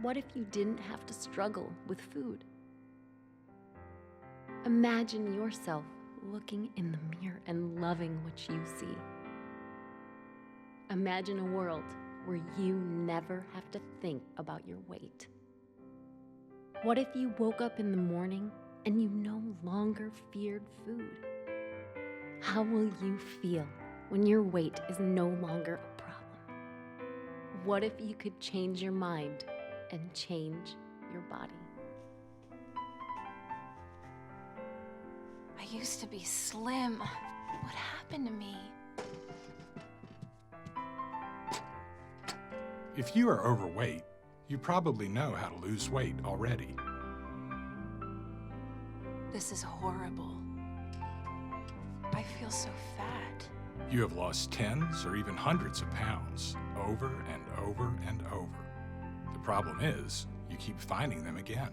What if you didn't have to struggle with food? Imagine yourself looking in the mirror and loving what you see. Imagine a world where you never have to think about your weight. What if you woke up in the morning and you no longer feared food? How will you feel when your weight is no longer a problem? What if you could change your mind and change your body? I used to be slim. What happened to me? If you are overweight, you probably know how to lose weight already. This is horrible. I feel so fat. You have lost tens or even hundreds of pounds over and over and over. The problem is, you keep finding them again.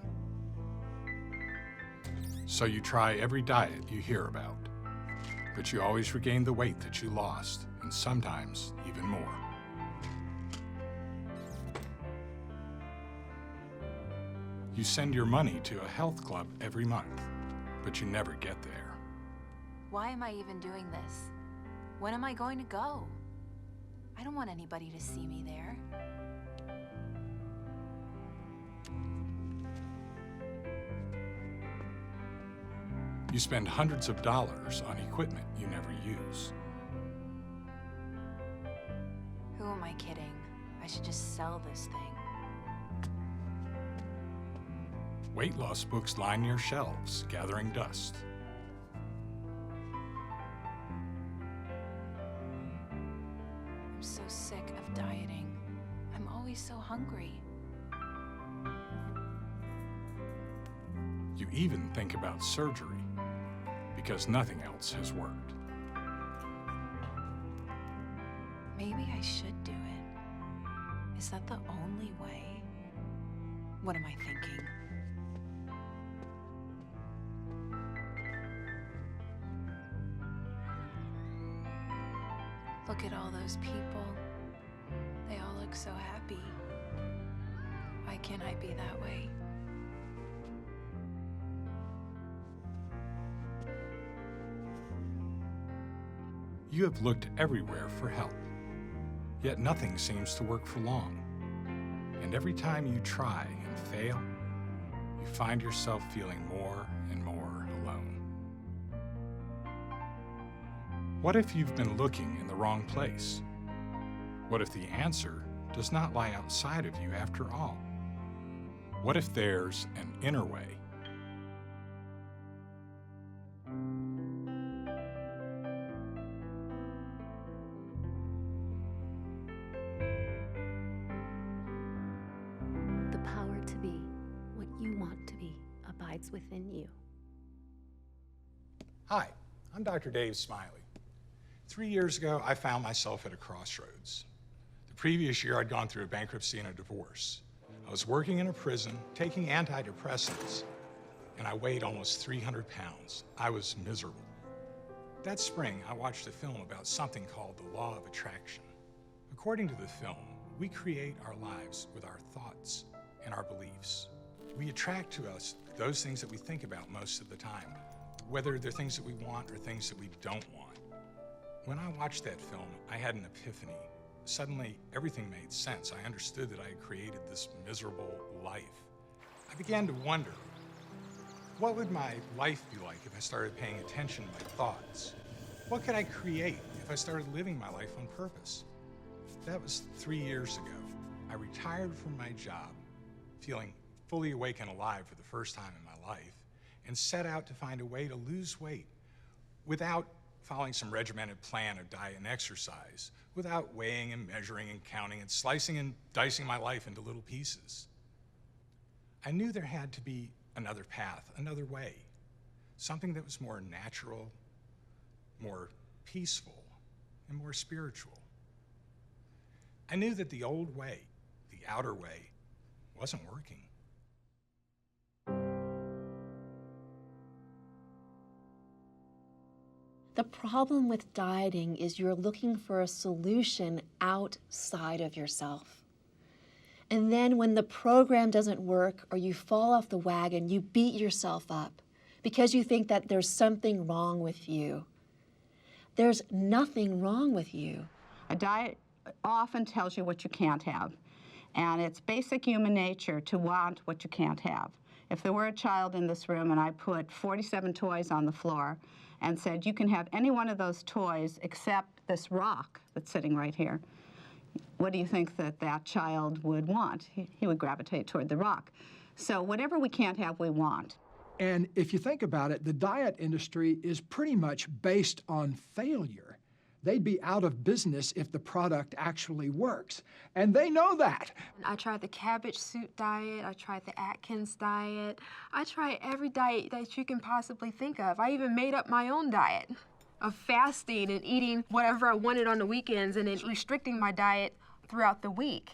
So you try every diet you hear about, but you always regain the weight that you lost, and sometimes even more. You send your money to a health club every month, but you never get there. Why am I even doing this? When am I going to go? I don't want anybody to see me there. You spend hundreds of dollars on equipment you never use. Who am I kidding? I should just sell this thing. Weight loss books line your shelves, gathering dust. I'm so sick of dieting. I'm always so hungry. You even think about surgery, because nothing else has worked. Maybe I should do it. Is that the only way? What am I thinking? Look at all those people. They all look so happy. Why can't I be that way? You have looked everywhere for help, yet nothing seems to work for long. And every time you try and fail, you find yourself feeling more and more alone. What if you've been looking in the wrong place? What if the answer does not lie outside of you after all? What if there's an inner way? The power to be what you want to be abides within you. Hi, I'm Dr. Dave Smiley. 3 years ago, I found myself at a crossroads. The previous year, I'd gone through a bankruptcy and a divorce. I was working in a prison, taking antidepressants, and I weighed almost 300 pounds. I was miserable. That spring, I watched a film about something called the law of attraction. According to the film, we create our lives with our thoughts and our beliefs. We attract to us those things that we think about most of the time, whether they're things that we want or things that we don't want. When I watched that film, I had an epiphany. Suddenly, everything made sense. I understood that I had created this miserable life. I began to wonder, what would my life be like if I started paying attention to my thoughts? What could I create if I started living my life on purpose? That was 3 years ago. I retired from my job, feeling fully awake and alive for the first time in my life, and set out to find a way to lose weight without following some regimented plan of diet and exercise, without weighing and measuring and counting and slicing and dicing my life into little pieces. I knew there had to be another path, another way, something that was more natural, more peaceful, and more spiritual. I knew that the old way, the outer way, wasn't working. The problem with dieting is you're looking for a solution outside of yourself. And then when the program doesn't work or you fall off the wagon, you beat yourself up because you think that there's something wrong with you. There's nothing wrong with you. A diet often tells you what you can't have, and it's basic human nature to want what you can't have. If there were a child in this room and I put 47 toys on the floor and said, you can have any one of those toys except this rock that's sitting right here, what do you think that that child would want? He would gravitate toward the rock. So whatever we can't have, we want. And if you think about it, the diet industry is pretty much based on failure. They'd be out of business if the product actually works. And they know that. I tried the cabbage soup diet. I tried the Atkins diet. I tried every diet that you can possibly think of. I even made up my own diet of fasting and eating whatever I wanted on the weekends and then restricting my diet throughout the week.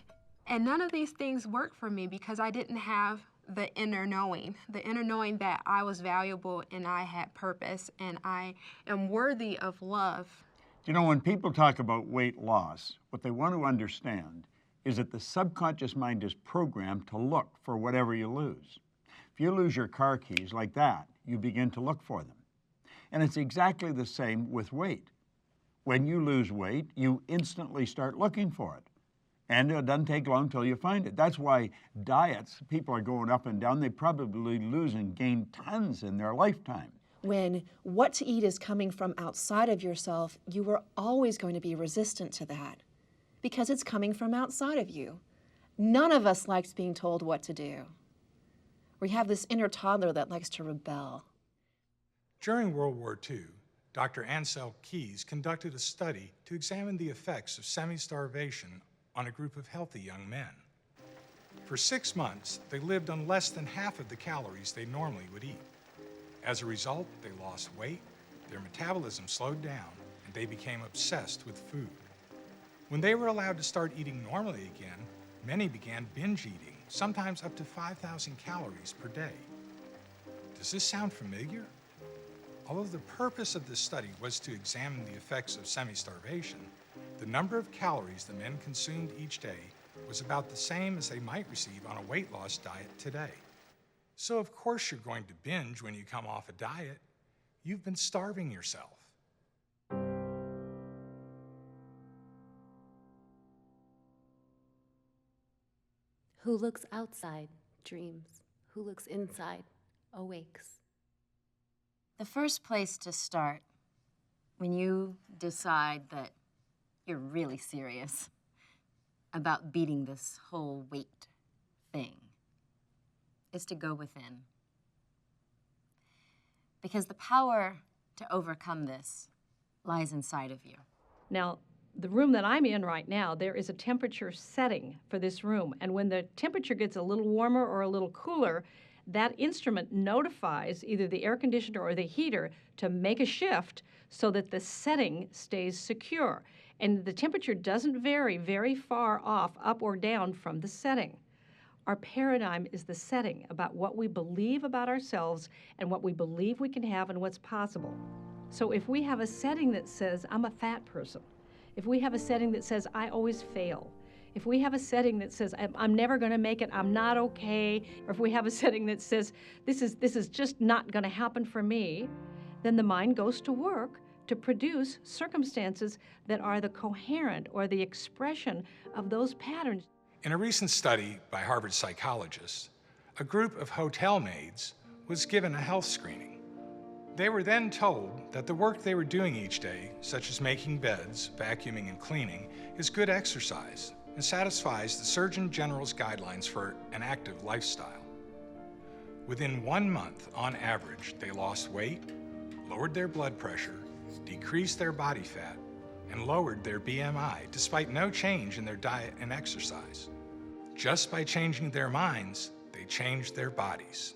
And none of these things worked for me because I didn't have the inner knowing that I was valuable and I had purpose and I am worthy of love. You know, when people talk about weight loss, what they want to understand is that the subconscious mind is programmed to look for whatever you lose. If you lose your car keys like that, you begin to look for them. And it's exactly the same with weight. When you lose weight, you instantly start looking for it. And it doesn't take long till you find it. That's why diets, people are going up and down. They probably lose and gain tons in their lifetime. When what to eat is coming from outside of yourself, you are always going to be resistant to that because it's coming from outside of you. None of us likes being told what to do. We have this inner toddler that likes to rebel. During World War II, Dr. Ansel Keys conducted a study to examine the effects of semi-starvation on a group of healthy young men. For 6 months, they lived on less than half of the calories they normally would eat. As a result, they lost weight, their metabolism slowed down, and they became obsessed with food. When they were allowed to start eating normally again, many began binge eating, sometimes up to 5,000 calories per day. Does this sound familiar? Although the purpose of this study was to examine the effects of semi-starvation, the number of calories the men consumed each day was about the same as they might receive on a weight loss diet today. So of course you're going to binge when you come off a diet. You've been starving yourself. Who looks outside dreams. Who looks inside awakes. The first place to start when you decide that you're really serious about beating this whole weight thing is to go within. Because the power to overcome this lies inside of you. Now, the room that I'm in right now, there is a temperature setting for this room. And when the temperature gets a little warmer or a little cooler, that instrument notifies either the air conditioner or the heater to make a shift so that the setting stays secure. And the temperature doesn't vary very far off, up or down from the setting. Our paradigm is the setting about what we believe about ourselves and what we believe we can have and what's possible. So if we have a setting that says, I'm a fat person, if we have a setting that says, I always fail, if we have a setting that says, I'm never going to make it, I'm not okay, or if we have a setting that says, this is just not going to happen for me, then the mind goes to work to produce circumstances that are the coherent or the expression of those patterns. In a recent study by Harvard psychologists, a group of hotel maids was given a health screening. They were then told that the work they were doing each day, such as making beds, vacuuming, and cleaning, is good exercise and satisfies the Surgeon General's guidelines for an active lifestyle. Within 1 month, on average, they lost weight, lowered their blood pressure, decreased their body fat, and lowered their BMI, despite no change in their diet and exercise. Just by changing their minds, they changed their bodies.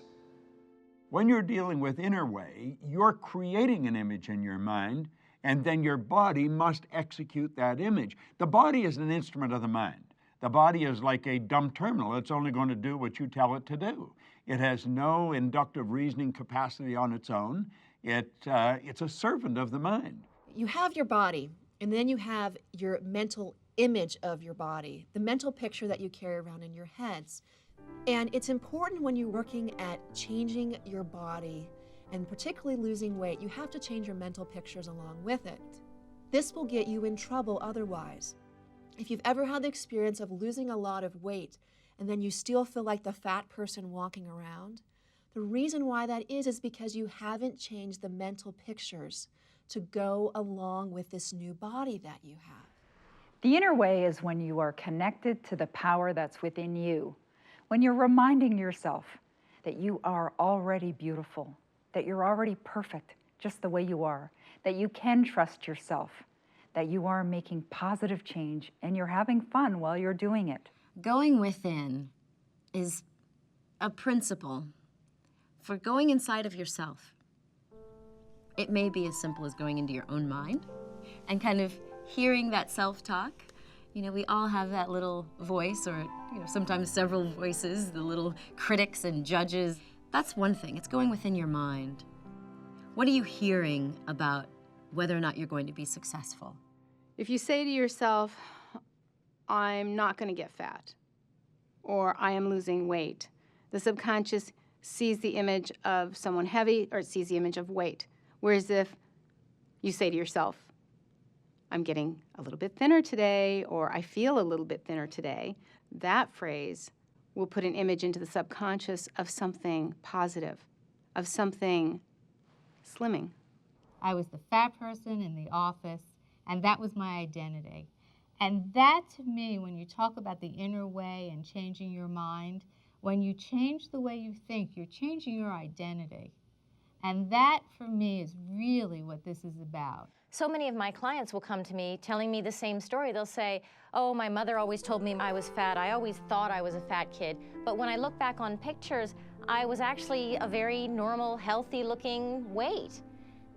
When you're dealing with inner way, you're creating an image in your mind, and then your body must execute that image. The body is an instrument of the mind. The body is like a dumb terminal. It's only going to do what you tell it to do. It has no inductive reasoning capacity on its own. It's a servant of the mind. You have your body, and then you have your mental image of your body, the mental picture that you carry around in your heads. And it's important when you're working at changing your body, and particularly losing weight, you have to change your mental pictures along with it. This will get you in trouble otherwise. If you've ever had the experience of losing a lot of weight and then you still feel like the fat person walking around, the reason why that is because you haven't changed the mental pictures to go along with this new body that you have. The inner way is when you are connected to the power that's within you, when you're reminding yourself that you are already beautiful, that you're already perfect just the way you are, that you can trust yourself, that you are making positive change and you're having fun while you're doing it. Going within is a principle for going inside of yourself. It may be as simple as going into your own mind and kind of hearing that self-talk. You know, we all have that little voice, or sometimes several voices, the little critics and judges. That's one thing. It's going within your mind. What are you hearing about whether or not you're going to be successful? If you say to yourself, I'm not going to get fat, or I am losing weight, the subconscious sees the image of someone heavy, or it sees the image of weight. Whereas if you say to yourself, I'm getting a little bit thinner today, or I feel a little bit thinner today, that phrase will put an image into the subconscious of something positive, of something slimming. I was the fat person in the office, and that was my identity. And that, to me, when you talk about the inner way and changing your mind, when you change the way you think, you're changing your identity. And that, for me, is really what this is about. So many of my clients will come to me telling me the same story. They'll say, oh, my mother always told me I was fat. I always thought I was a fat kid. But when I look back on pictures, I was actually a very normal, healthy-looking weight.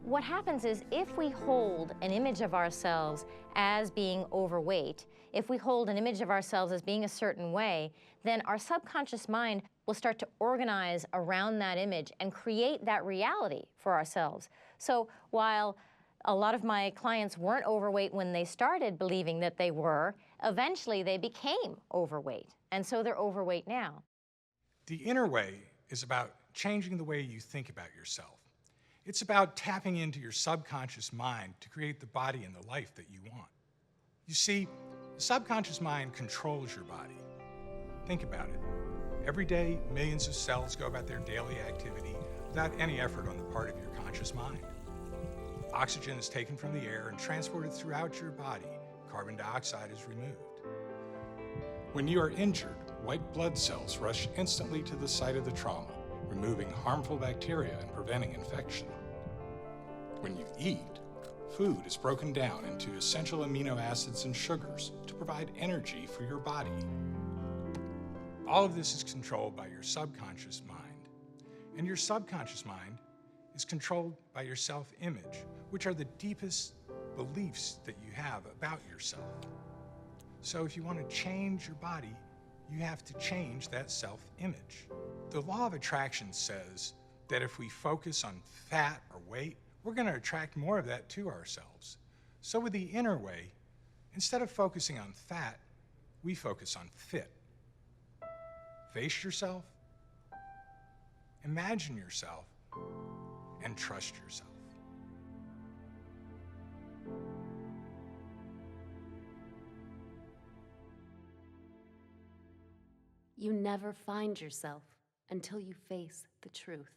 What happens is if we hold an image of ourselves as being overweight, if we hold an image of ourselves as being a certain way, then our subconscious mind will start to organize around that image and create that reality for ourselves. So while a lot of my clients weren't overweight when they started believing that they were, eventually they became overweight, and so they're overweight now. The inner way is about changing the way you think about yourself. It's about tapping into your subconscious mind to create the body and the life that you want. You see, the subconscious mind controls your body. Think about it. Every day, millions of cells go about their daily activity without any effort on the part of your conscious mind. Oxygen is taken from the air and transported throughout your body. Carbon dioxide is removed. When you are injured, white blood cells rush instantly to the site of the trauma, removing harmful bacteria and preventing infection. When you eat, food is broken down into essential amino acids and sugars to provide energy for your body. All of this is controlled by your subconscious mind. And your subconscious mind is controlled by your self-image, which are the deepest beliefs that you have about yourself. So if you want to change your body, you have to change that self-image. The law of attraction says that if we focus on fat or weight, we're going to attract more of that to ourselves. So with the inner way, instead of focusing on fat, we focus on fit. Face yourself, imagine yourself, and trust yourself. You never find yourself until you face the truth.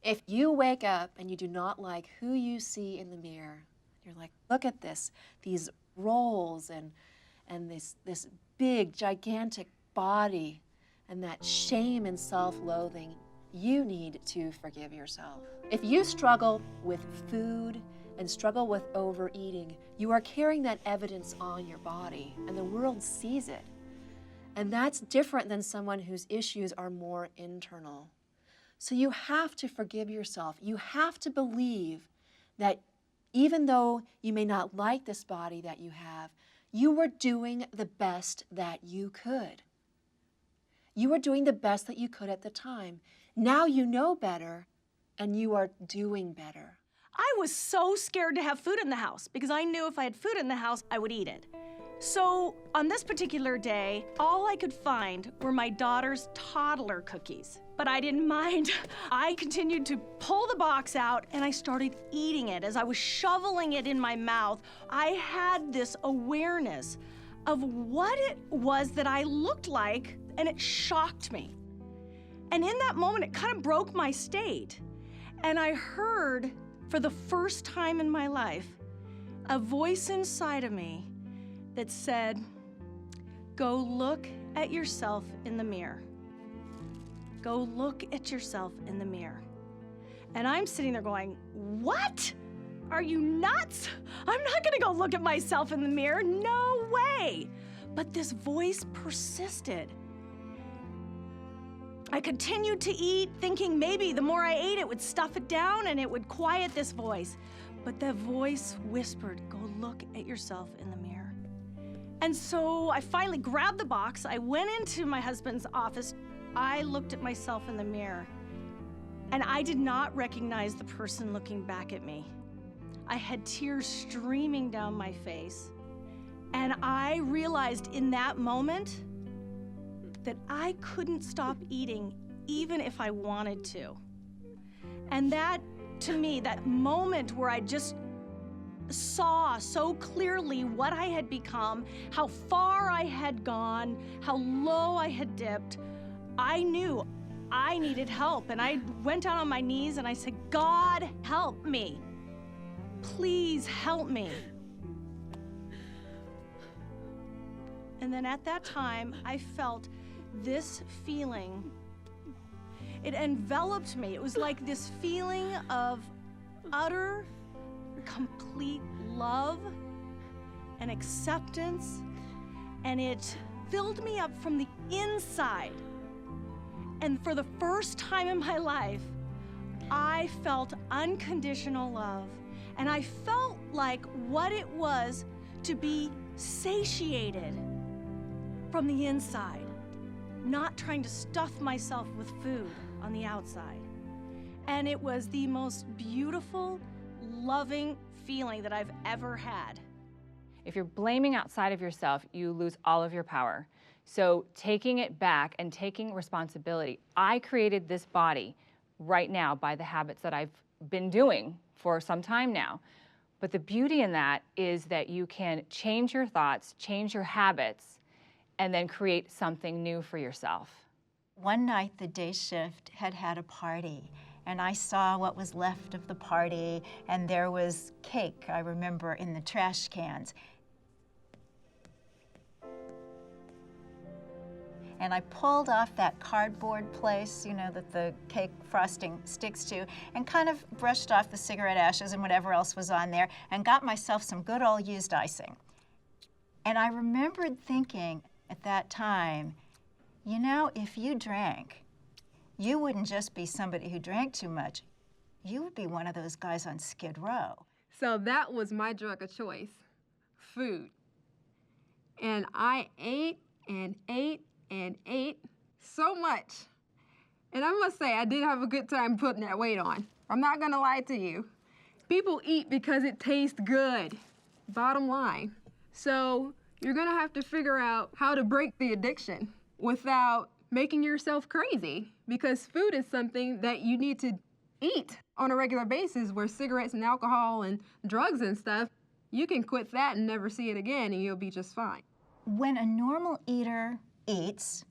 If you wake up and you do not like who you see in the mirror, you're like, look at this, these rolls and this big, gigantic body and that shame and self-loathing, you need to forgive yourself. If you struggle with food and struggle with overeating, you are carrying that evidence on your body and the world sees it. And that's different than someone whose issues are more internal. So you have to forgive yourself. You have to believe that even though you may not like this body that you have, you were doing the best that you could. You were doing the best that you could at the time. Now you know better, and you are doing better. I was so scared to have food in the house because I knew if I had food in the house, I would eat it. So on this particular day, all I could find were my daughter's toddler cookies. But I didn't mind. I continued to pull the box out and I started eating it. As I was shoveling it in my mouth, I had this awareness of what it was that I looked like, and it shocked me. And in that moment, it kind of broke my state. And I heard, for the first time in my life, a voice inside of me that said, go look at yourself in the mirror. Go look at yourself in the mirror. And I'm sitting there going, what? Are you nuts? I'm not gonna go look at myself in the mirror, no way. But this voice persisted. I continued to eat, thinking maybe the more I ate, it would stuff it down and it would quiet this voice. But the voice whispered, go look at yourself in the mirror. And so I finally grabbed the box. I went into my husband's office. I looked at myself in the mirror, and I did not recognize the person looking back at me. I had tears streaming down my face, and I realized in that moment that I couldn't stop eating even if I wanted to. And that, to me, that moment where I just saw so clearly what I had become, how far I had gone, how low I had dipped, I knew I needed help. And I went down on my knees and I said, God, help me. Please help me. And then at that time, I felt this feeling. It enveloped me. It was like this feeling of utter, complete love and acceptance, and it filled me up from the inside. And for the first time in my life, I felt unconditional love, and I felt like what it was to be satiated from the inside, not trying to stuff myself with food on the outside. And it was the most beautiful, loving feeling that I've ever had. If you're blaming outside of yourself, you lose all of your power. So taking it back and taking responsibility. I created this body right now by the habits that I've been doing for some time now. But the beauty in that is that you can change your thoughts, change your habits, and then create something new for yourself. One night, the day shift had a party, and I saw what was left of the party, and there was cake, I remember, in the trash cans. And I pulled off that cardboard place, you know, that the cake frosting sticks to, and kind of brushed off the cigarette ashes and whatever else was on there, and got myself some good old used icing. And I remembered thinking at that time, you know, if you drank, you wouldn't just be somebody who drank too much. You would be one of those guys on Skid Row. So that was my drug of choice, food. And I ate and ate and ate so much. And I must say, I did have a good time putting that weight on. I'm not gonna lie to you. People eat because it tastes good, bottom line. So you're gonna have to figure out how to break the addiction without making yourself crazy, because food is something that you need to eat on a regular basis, where cigarettes and alcohol and drugs and stuff, you can quit that and never see it again and you'll be just fine. When a normal eater eats,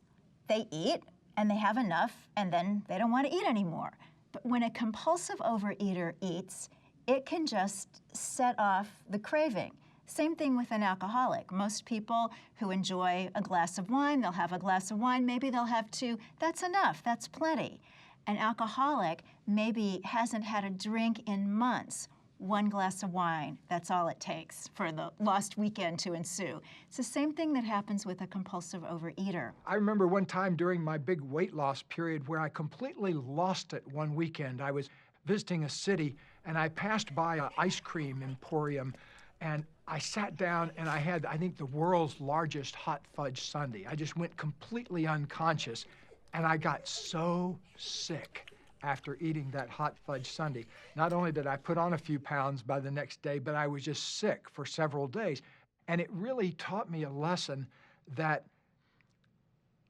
they eat and they have enough and then they don't want to eat anymore. But when a compulsive overeater eats, it can just set off the craving. Same thing with an alcoholic. Most people who enjoy a glass of wine, they'll have a glass of wine, maybe they'll have two. That's enough, that's plenty. An alcoholic maybe hasn't had a drink in months. One glass of wine, that's all it takes for the lost weekend to ensue. It's the same thing that happens with a compulsive overeater. I remember one time during my big weight loss period where I completely lost it one weekend. I was visiting a city and I passed by an ice cream emporium, and I sat down and I had, I think, the world's largest hot fudge sundae. I just went completely unconscious and I got so sick after eating that hot fudge sundae. Not only did I put on a few pounds by the next day, but I was just sick for several days. And it really taught me a lesson that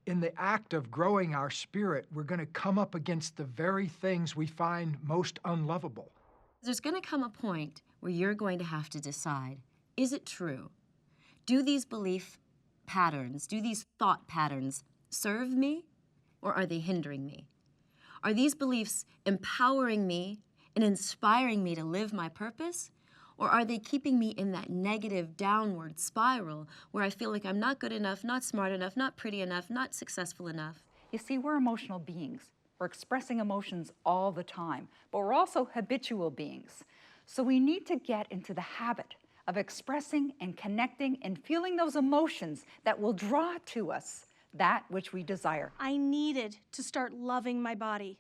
in the act of growing our spirit, we're going to come up against the very things we find most unlovable. There's going to come a point where you're going to have to decide, is it true? Do these belief patterns, do these thought patterns serve me, or are they hindering me? Are these beliefs empowering me and inspiring me to live my purpose? Or are they keeping me in that negative downward spiral where I feel like I'm not good enough, not smart enough, not pretty enough, not successful enough? You see, we're emotional beings. We're expressing emotions all the time, but we're also habitual beings. So we need to get into the habit of expressing and connecting and feeling those emotions that will draw to us that which we desire. I needed to start loving my body.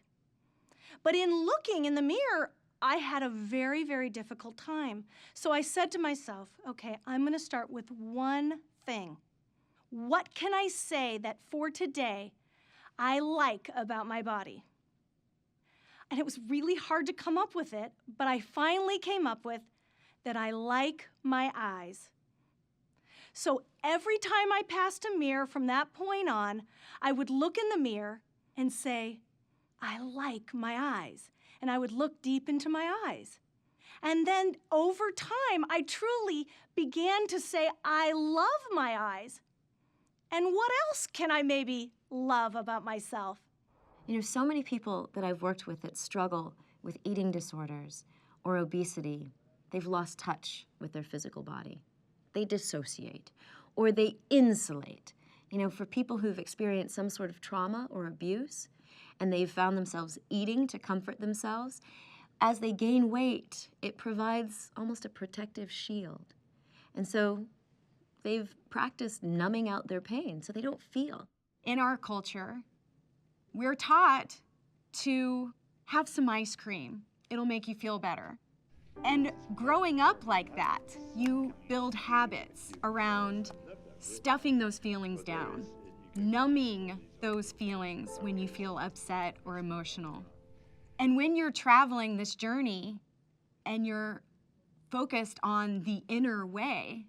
But in looking in the mirror, I had a very, very difficult time. So I said to myself, okay, I'm going to start with one thing. What can I say that for today I like about my body? And it was really hard to come up with it, but I finally came up with that I like my eyes. So every time I passed a mirror from that point on, I would look in the mirror and say, I like my eyes. And I would look deep into my eyes. And then over time, I truly began to say, I love my eyes. And what else can I maybe love about myself? You know, so many people that I've worked with that struggle with eating disorders or obesity, they've lost touch with their physical body. They dissociate or they insulate. You know, for people who've experienced some sort of trauma or abuse, and they've found themselves eating to comfort themselves, as they gain weight, it provides almost a protective shield. And so they've practiced numbing out their pain so they don't feel. In our culture, we're taught to have some ice cream. It'll make you feel better. And growing up like that, you build habits around stuffing those feelings down, numbing those feelings when you feel upset or emotional. And when you're traveling this journey and you're focused on the inner way,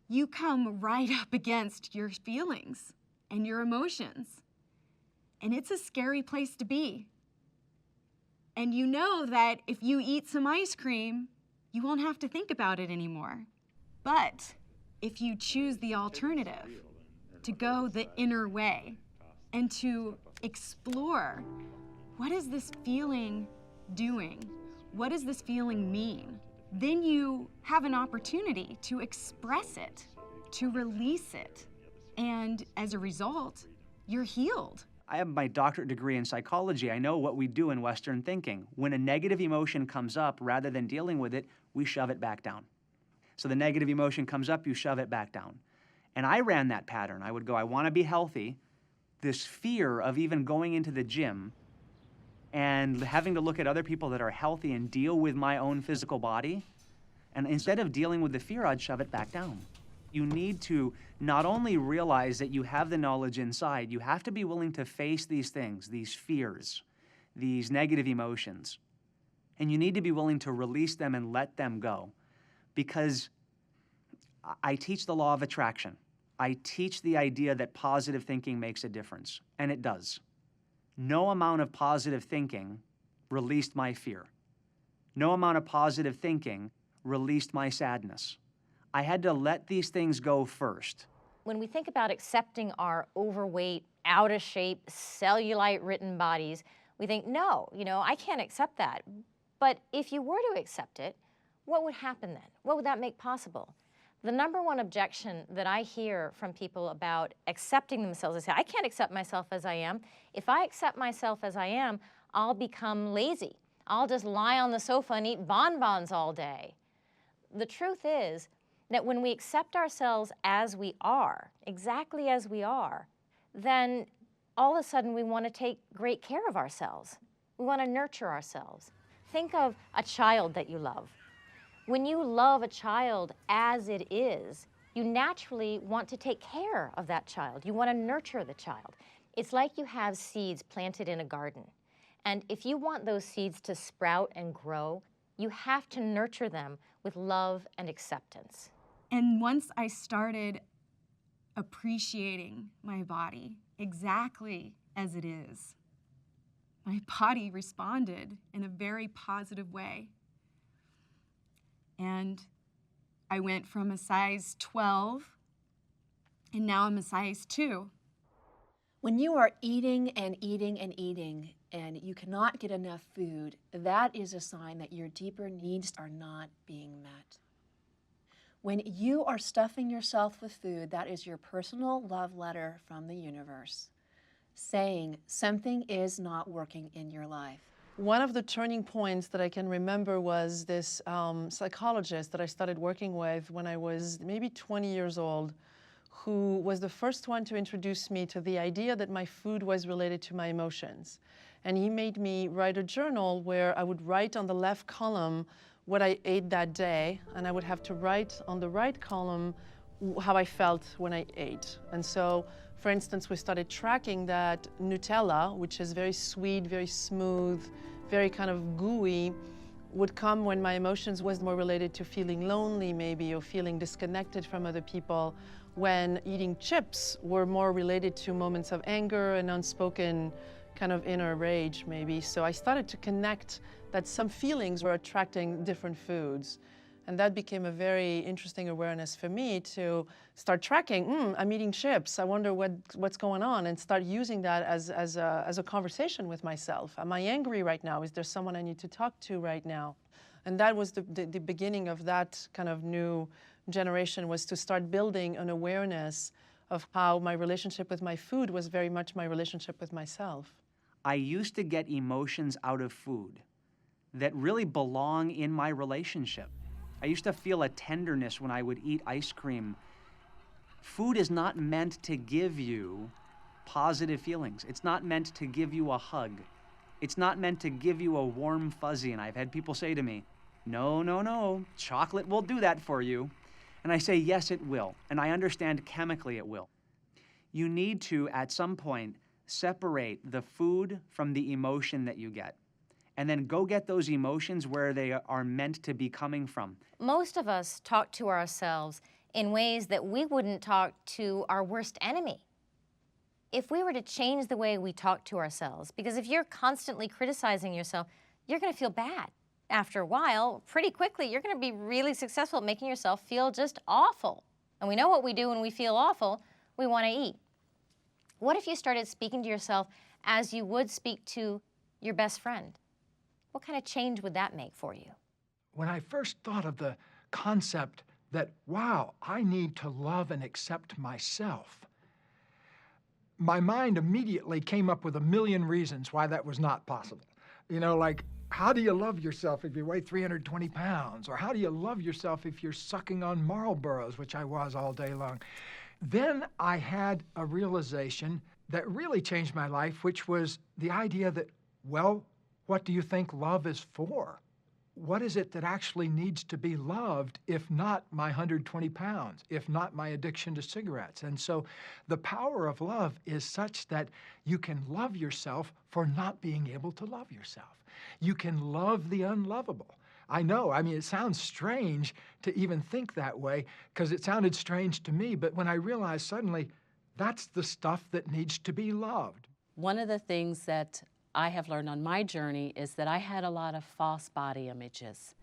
you come right up against your feelings and your emotions. And it's a scary place to be. And you know that if you eat some ice cream, you won't have to think about it anymore. But if you choose the alternative, to go the inner way and to explore, what is this feeling doing? What does this feeling mean? Then you have an opportunity to express it, to release it. And as a result, you're healed. I have my doctorate degree in psychology. I know what we do in Western thinking. When a negative emotion comes up, rather than dealing with it, we shove it back down. So the negative emotion comes up, you shove it back down. And I ran that pattern. I would go, I want to be healthy. This fear of even going into the gym and having to look at other people that are healthy and deal with my own physical body. And instead of dealing with the fear, I'd shove it back down. You need to not only realize that you have the knowledge inside, you have to be willing to face these things, these fears, these negative emotions. And you need to be willing to release them and let them go. Because I teach the law of attraction. I teach the idea that positive thinking makes a difference, and it does. No amount of positive thinking released my fear. No amount of positive thinking released my sadness. I had to let these things go first. When we think about accepting our overweight, out of shape, cellulite-ridden bodies, we think, no, I can't accept that. But if you were to accept it, what would happen then? What would that make possible? The number one objection that I hear from people about accepting themselves, they say, I can't accept myself as I am. If I accept myself as I am, I'll become lazy. I'll just lie on the sofa and eat bonbons all day. The truth is that when we accept ourselves as we are, exactly as we are, then all of a sudden we want to take great care of ourselves. We want to nurture ourselves. Think of a child that you love. When you love a child as it is, you naturally want to take care of that child. You want to nurture the child. It's like you have seeds planted in a garden. And if you want those seeds to sprout and grow, you have to nurture them with love and acceptance. And once I started appreciating my body exactly as it is, my body responded in a very positive way. And I went from a size 12, and now I'm a size 2. When you are eating and eating and eating, and you cannot get enough food, that is a sign that your deeper needs are not being met. When you are stuffing yourself with food, that is your personal love letter from the universe, saying something is not working in your life. One of the turning points that I can remember was this psychologist that I started working with when I was maybe 20 years old, who was the first one to introduce me to the idea that my food was related to my emotions. And he made me write a journal where I would write on the left column what I ate that day, and I would have to write on the right column how I felt when I ate. And so, for instance, we started tracking that Nutella, which is very sweet, very smooth, very kind of gooey, would come when my emotions was more related to feeling lonely maybe, or feeling disconnected from other people, when eating chips were more related to moments of anger and unspoken kind of inner rage maybe. So I started to connect that some feelings were attracting different foods. And that became a very interesting awareness for me to start tracking, I'm eating chips, I wonder what's going on, and start using that as a conversation with myself. Am I angry right now? Is there someone I need to talk to right now? And that was the beginning of that kind of new generation, was to start building an awareness of how my relationship with my food was very much my relationship with myself. I used to get emotions out of food that really belong in my relationship. I used to feel a tenderness when I would eat ice cream. Food is not meant to give you positive feelings. It's not meant to give you a hug. It's not meant to give you a warm fuzzy. And I've had people say to me, no, chocolate will do that for you. And I say, yes, it will. And I understand chemically it will. You need to, at some point, separate the food from the emotion that you get. And then go get those emotions where they are meant to be coming from. Most of us talk to ourselves in ways that we wouldn't talk to our worst enemy. If we were to change the way we talk to ourselves, because if you're constantly criticizing yourself, you're gonna feel bad. After a while, pretty quickly, you're gonna be really successful at making yourself feel just awful. And we know what we do when we feel awful, we wanna eat. What if you started speaking to yourself as you would speak to your best friend? What kind of change would that make for you? When I first thought of the concept that, wow, I need to love and accept myself, my mind immediately came up with a million reasons why that was not possible. You know, like, how do you love yourself if you weigh 320 pounds? Or how do you love yourself if you're sucking on Marlboros, which I was all day long? Then I had a realization that really changed my life, which was the idea that, well, what do you think love is for? What is it that actually needs to be loved, if not my 120 pounds, if not my addiction to cigarettes? And so the power of love is such that you can love yourself for not being able to love yourself. You can love the unlovable. I know, I mean, it sounds strange to even think that way, because it sounded strange to me, but when I realized suddenly, that's the stuff that needs to be loved. One of the things that I have learned on my journey is that I had a lot of false body images.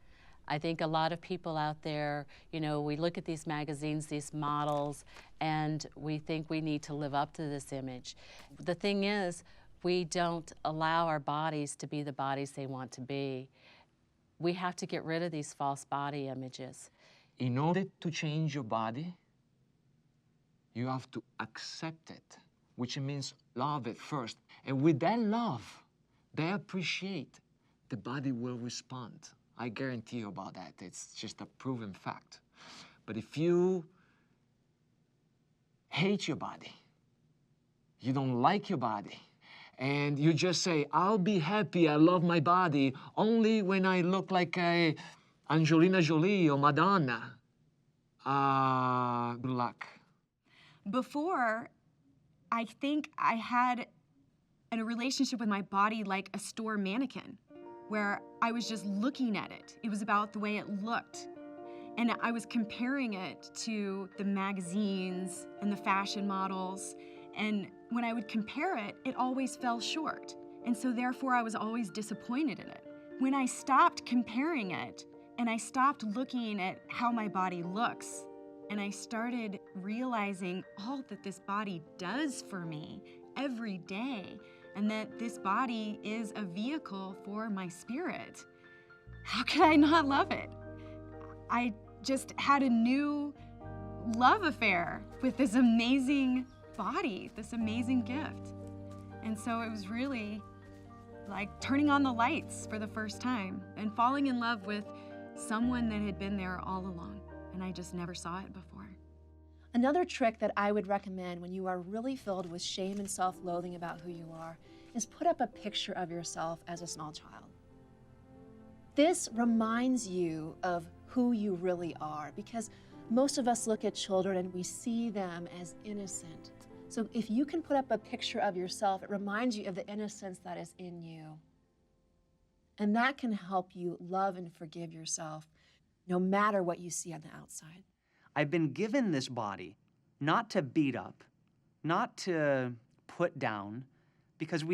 I think a lot of people out there, you know, we look at these magazines, these models, and we think we need to live up to this image. The thing is, we don't allow our bodies to be the bodies they want to be. We have to get rid of these false body images. In order to change your body, you have to accept it, which means love it first. And with that love, they appreciate, the body will respond. I guarantee you about that. It's just a proven fact. But if you hate your body, you don't like your body, and you just say, I'll be happy, I love my body, only when I look like a Angelina Jolie or Madonna, good luck. Before, I think I had a relationship with my body like a store mannequin, where I was just looking at it. It was about the way it looked. And I was comparing it to the magazines and the fashion models. And when I would compare it, it always fell short. And so therefore I was always disappointed in it. When I stopped comparing it and I stopped looking at how my body looks, and I started realizing all that this body does for me every day, and that this body is a vehicle for my spirit, how could I not love it? I just had a new love affair with this amazing body, this amazing gift. And so it was really like turning on the lights for the first time and falling in love with someone that had been there all along, and I just never saw it before. Another trick that I would recommend when you are really filled with shame and self-loathing about who you are is put up a picture of yourself as a small child. This reminds you of who you really are, because most of us look at children and we see them as innocent. So if you can put up a picture of yourself, it reminds you of the innocence that is in you. And that can help you love and forgive yourself, no matter what you see on the outside. I've been given this body not to beat up, not to put down, because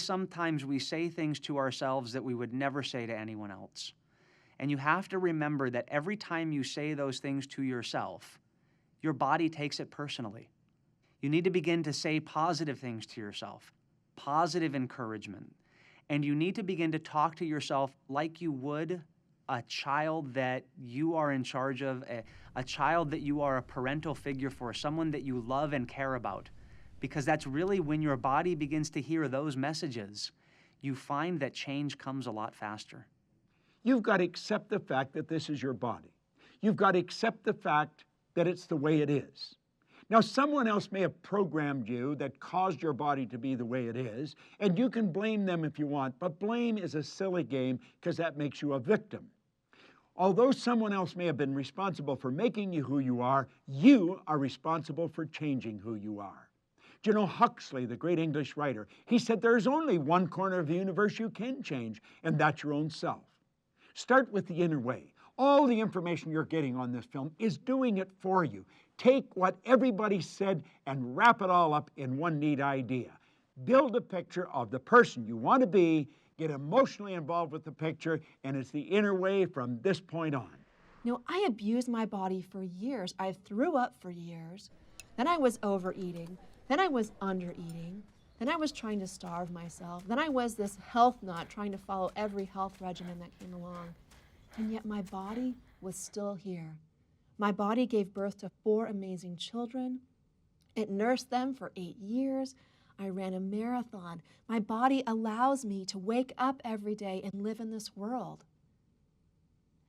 sometimes we say things to ourselves that we would never say to anyone else. And you have to remember that every time you say those things to yourself, your body takes it personally. You need to begin to say positive things to yourself, positive encouragement. And you need to begin to talk to yourself like you would a child that you are in charge of, a child that you are a parental figure for, someone that you love and care about. Because that's really when your body begins to hear those messages, you find that change comes a lot faster. You've got to accept the fact that this is your body. You've got to accept the fact that it's the way it is. Now, someone else may have programmed you that caused your body to be the way it is, and you can blame them if you want, but blame is a silly game because that makes you a victim. Although someone else may have been responsible for making you who you are responsible for changing who you are. Do you know Huxley, the great English writer, he said there's only one corner of the universe you can change, and that's your own self. Start with the inner way. All the information you're getting on this film is doing it for you. Take what everybody said and wrap it all up in one neat idea. Build a picture of the person you want to be, get emotionally involved with the picture, and it's the inner way from this point on. I abused my body for years. I threw up for years. Then I was overeating. Then I was undereating. Then I was trying to starve myself. Then I was this health nut trying to follow every health regimen that came along. And yet my body was still here. My body gave birth to 4 amazing children. It nursed them for 8 years. I ran a marathon. My body allows me to wake up every day and live in this world.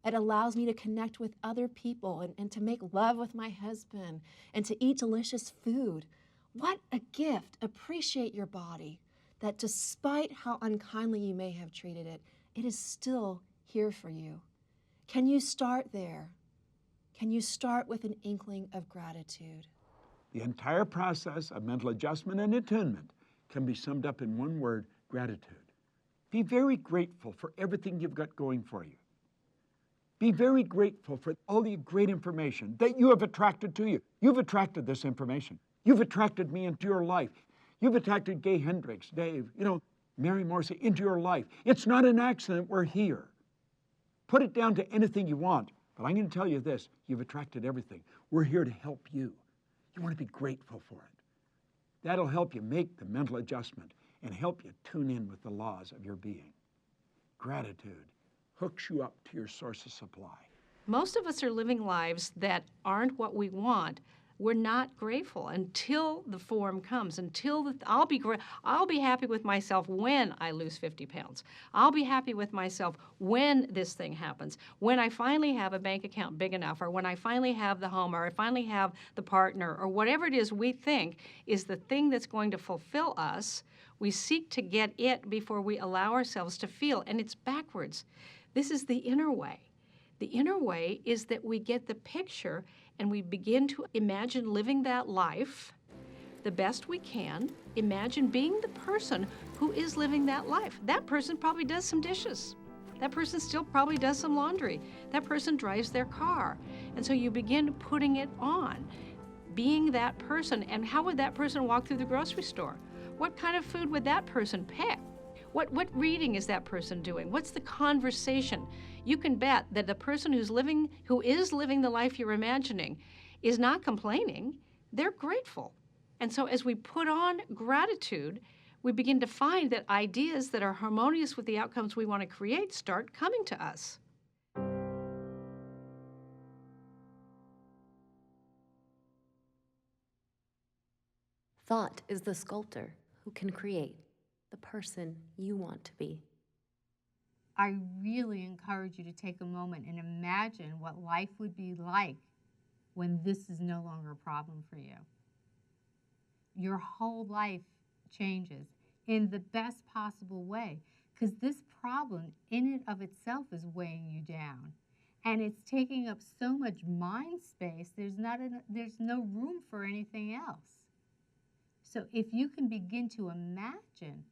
It allows me to connect with other people and to make love with my husband and to eat delicious food. What a gift. Appreciate your body, that despite how unkindly you may have treated it, it is still here for you. Can you start there? Can you start with an inkling of gratitude? The entire process of mental adjustment and attunement can be summed up in one word: gratitude. Be very grateful for everything you've got going for you. Be very grateful for all the great information that you have attracted to you. You've attracted this information. You've attracted me into your life. You've attracted Gay Hendricks, Dave, Mary Morrissey into your life. It's not an accident we're here. Put it down to anything you want, but I'm going to tell you this: you've attracted everything. We're here to help you. You want to be grateful for it. That'll help you make the mental adjustment and help you tune in with the laws of your being. Gratitude hooks you up to your source of supply. Most of us are living lives that aren't what we want. We're not grateful until the form comes, I'll be happy with myself when I lose 50 pounds. I'll be happy with myself when this thing happens, when I finally have a bank account big enough, or when I finally have the home, or I finally have the partner, or whatever it is we think is the thing that's going to fulfill us. We seek to get it before we allow ourselves to feel, and it's backwards. This is the inner way. The inner way is that we get the picture and we begin to imagine living that life the best we can, imagine being the person who is living that life. That person probably does some dishes. That person still probably does some laundry. That person drives their car. And so you begin putting it on, being that person. And how would that person walk through the grocery store? What kind of food would that person pick? What reading is that person doing? What's the conversation? You can bet that the person who is living the life you're imagining is not complaining. They're grateful. And so as we put on gratitude, we begin to find that ideas that are harmonious with the outcomes we want to create start coming to us. Thought is the sculptor who can create the person you want to be. I really encourage you to take a moment and imagine what life would be like when this is no longer a problem for you. Your whole life changes in the best possible way, because this problem in and of itself is weighing you down. And it's taking up so much mind space, there's no room for anything else. So if you can begin to imagine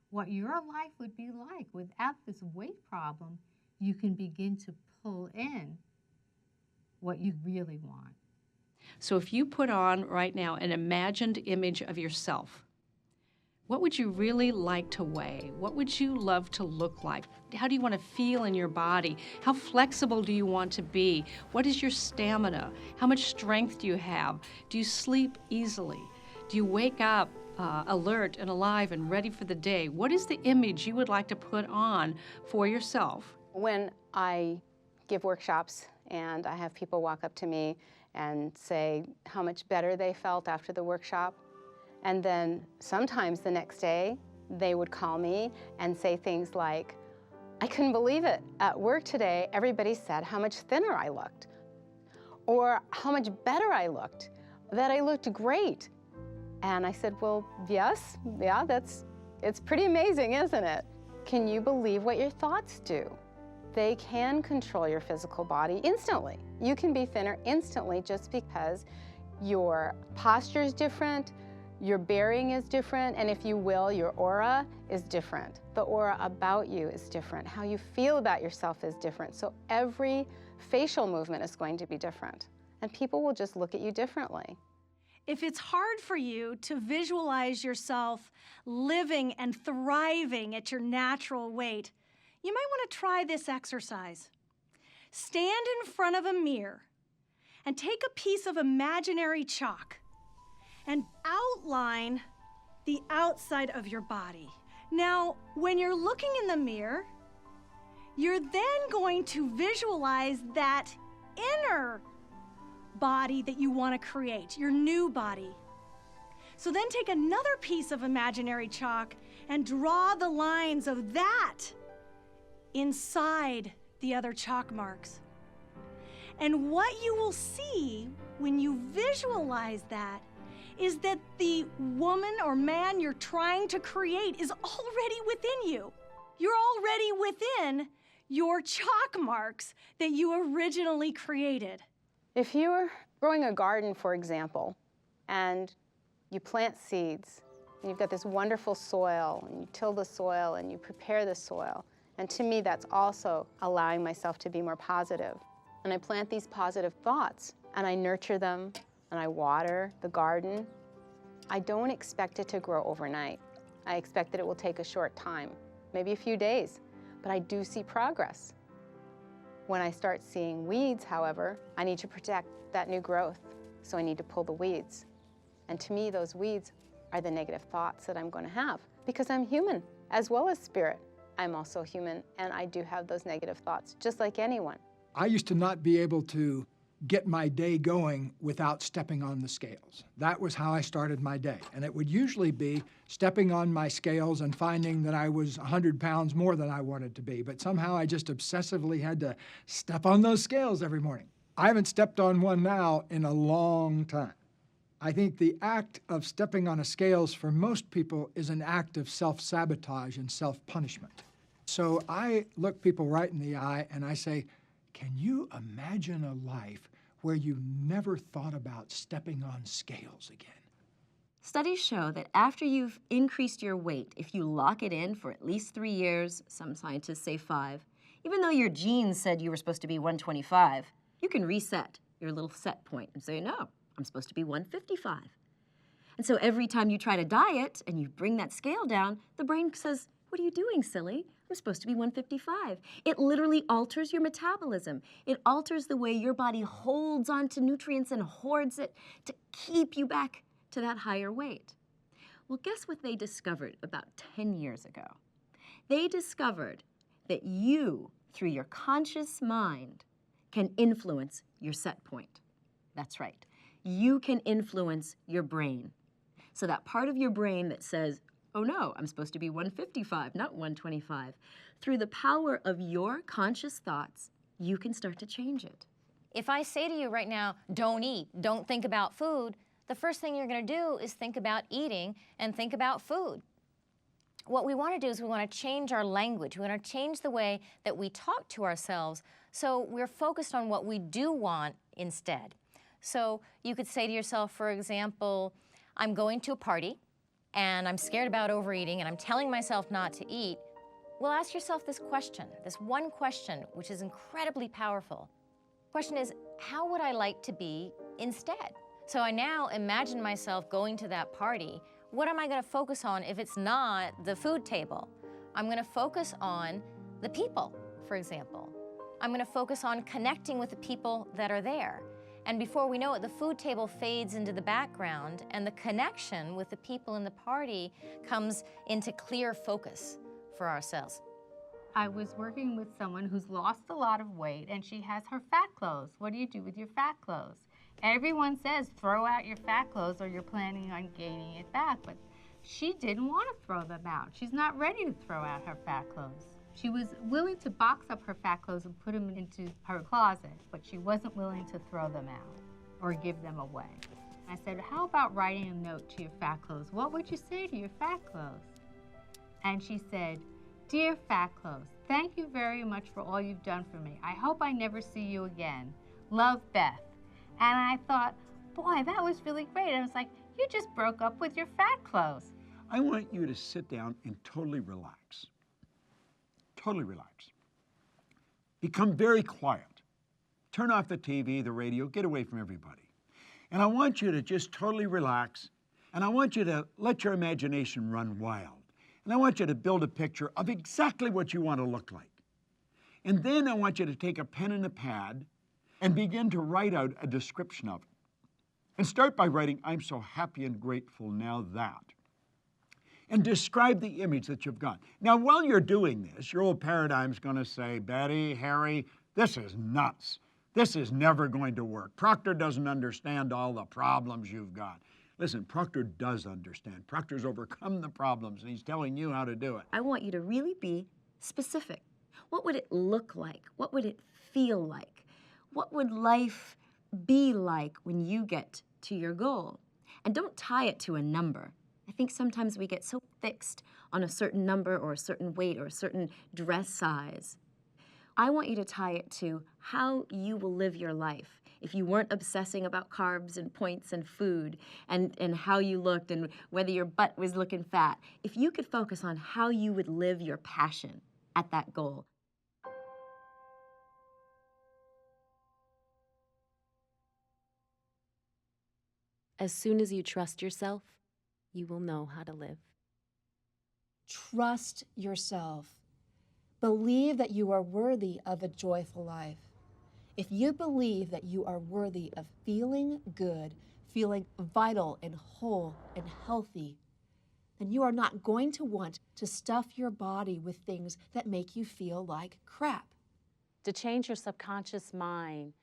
what your life would be like without this weight problem, you can begin to pull in what you really want. So if you put on right now an imagined image of yourself, what would you really like to weigh? What would you love to look like? How do you want to feel in your body? How flexible do you want to be? What is your stamina? How much strength do you have? Do you sleep easily? Do you wake up alert and alive and ready for the day? What is the image you would like to put on for yourself? When I give workshops and I have people walk up to me and say how much better they felt after the workshop, and then sometimes the next day they would call me and say things like, I couldn't believe it. At work today, everybody said how much thinner I looked, or how much better I looked, that I looked great. And I said, well, yes, yeah, it's pretty amazing, isn't it? Can you believe what your thoughts do? They can control your physical body instantly. You can be thinner instantly just because your posture is different, your bearing is different, and if you will, your aura is different. The aura about you is different. How you feel about yourself is different. So every facial movement is going to be different, and people will just look at you differently. If it's hard for you to visualize yourself living and thriving at your natural weight, you might want to try this exercise. Stand in front of a mirror and take a piece of imaginary chalk and outline the outside of your body. Now, when you're looking in the mirror, you're then going to visualize that inner body that you want to create, your new body. So then take another piece of imaginary chalk and draw the lines of that inside the other chalk marks. And what you will see when you visualize that is that the woman or man you're trying to create is already within you. You're already within your chalk marks that you originally created. If you're growing a garden, for example, and you plant seeds, and you've got this wonderful soil, and you till the soil, and you prepare the soil, and to me that's also allowing myself to be more positive. And I plant these positive thoughts, and I nurture them, and I water the garden. I don't expect it to grow overnight. I expect that it will take a short time, maybe a few days, but I do see progress. When I start seeing weeds, however, I need to protect that new growth, so I need to pull the weeds. And to me, those weeds are the negative thoughts that I'm going to have, because I'm human as well as spirit. I'm also human, and I do have those negative thoughts, just like anyone. I used to not be able to get my day going without stepping on the scales. That was how I started my day. And it would usually be stepping on my scales and finding that I was 100 pounds more than I wanted to be. But somehow I just obsessively had to step on those scales every morning. I haven't stepped on one now in a long time. I think the act of stepping on a scales for most people is an act of self-sabotage and self-punishment. So I look people right in the eye and I say, can you imagine a life where you never thought about stepping on scales again? Studies show that after you've increased your weight, if you lock it in for at least 3 years, some scientists say 5, even though your genes said you were supposed to be 125, you can reset your little set point and say, no, I'm supposed to be 155. And so every time you try to diet and you bring that scale down, the brain says, what are you doing, silly? I'm supposed to be 155. It literally alters your metabolism. It alters the way your body holds onto nutrients and hoards it to keep you back to that higher weight. Well, guess what they discovered about 10 years ago? They discovered that you, through your conscious mind, can influence your set point. That's right. You can influence your brain. So that part of your brain that says, oh no, I'm supposed to be 155, not 125. Through the power of your conscious thoughts, you can start to change it. If I say to you right now, don't eat, don't think about food, the first thing you're going to do is think about eating and think about food. What we want to do is we want to change our language. We want to change the way that we talk to ourselves so we're focused on what we do want instead. So you could say to yourself, for example, I'm going to a party and I'm scared about overeating and I'm telling myself not to eat. Well, ask yourself this question, this one question, which is incredibly powerful. The question is, how would I like to be instead? So I now imagine myself going to that party. What am I going to focus on if it's not the food table? I'm going to focus on the people, for example. I'm going to focus on connecting with the people that are there. And before we know it, the food table fades into the background and the connection with the people in the party comes into clear focus for ourselves. I was working with someone who's lost a lot of weight and she has her fat clothes. What do you do with your fat clothes? Everyone says throw out your fat clothes or you're planning on gaining it back, but she didn't want to throw them out. She's not ready to throw out her fat clothes. She was willing to box up her fat clothes and put them into her closet, but she wasn't willing to throw them out or give them away. I said, how about writing a note to your fat clothes? What would you say to your fat clothes? And she said, dear fat clothes, thank you very much for all you've done for me. I hope I never see you again. Love, Beth. And I thought, boy, that was really great. And I was like, you just broke up with your fat clothes. I want you to sit down and totally relax. Totally relax. Become very quiet. Turn off the TV, the radio, get away from everybody. And I want you to just totally relax, and I want you to let your imagination run wild. And I want you to build a picture of exactly what you want to look like. And then I want you to take a pen and a pad and begin to write out a description of it. And start by writing, I'm so happy and grateful now that. And describe the image that you've got. Now, while you're doing this, your old paradigm's going to say, Betty, Harry, this is nuts. This is never going to work. Proctor doesn't understand all the problems you've got. Listen, Proctor does understand. Proctor's overcome the problems, and he's telling you how to do it. I want you to really be specific. What would it look like? What would it feel like? What would life be like when you get to your goal? And don't tie it to a number. I think sometimes we get so fixed on a certain number or a certain weight or a certain dress size. I want you to tie it to how you will live your life. If you weren't obsessing about carbs and points and food and how you looked and whether your butt was looking fat, if you could focus on how you would live your passion at that goal. As soon as you trust yourself, you will know how to live. Trust yourself. Believe that you are worthy of a joyful life. If you believe that you are worthy of feeling good, feeling vital and whole and healthy, then you are not going to want to stuff your body with things that make you feel like crap. To change your subconscious mind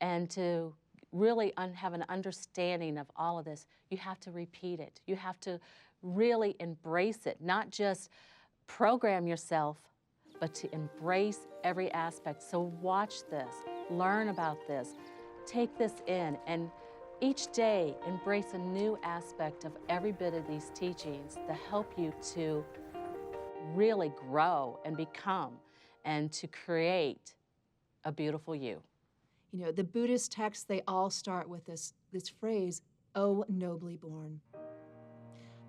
and to really have an understanding of all of this, you have to repeat it. You have to really embrace it, not just program yourself, but to embrace every aspect. So watch this, learn about this, take this in, and each day embrace a new aspect of every bit of these teachings to help you to really grow and become and to create a beautiful you. You know, the Buddhist texts, they all start with this phrase, "O nobly born."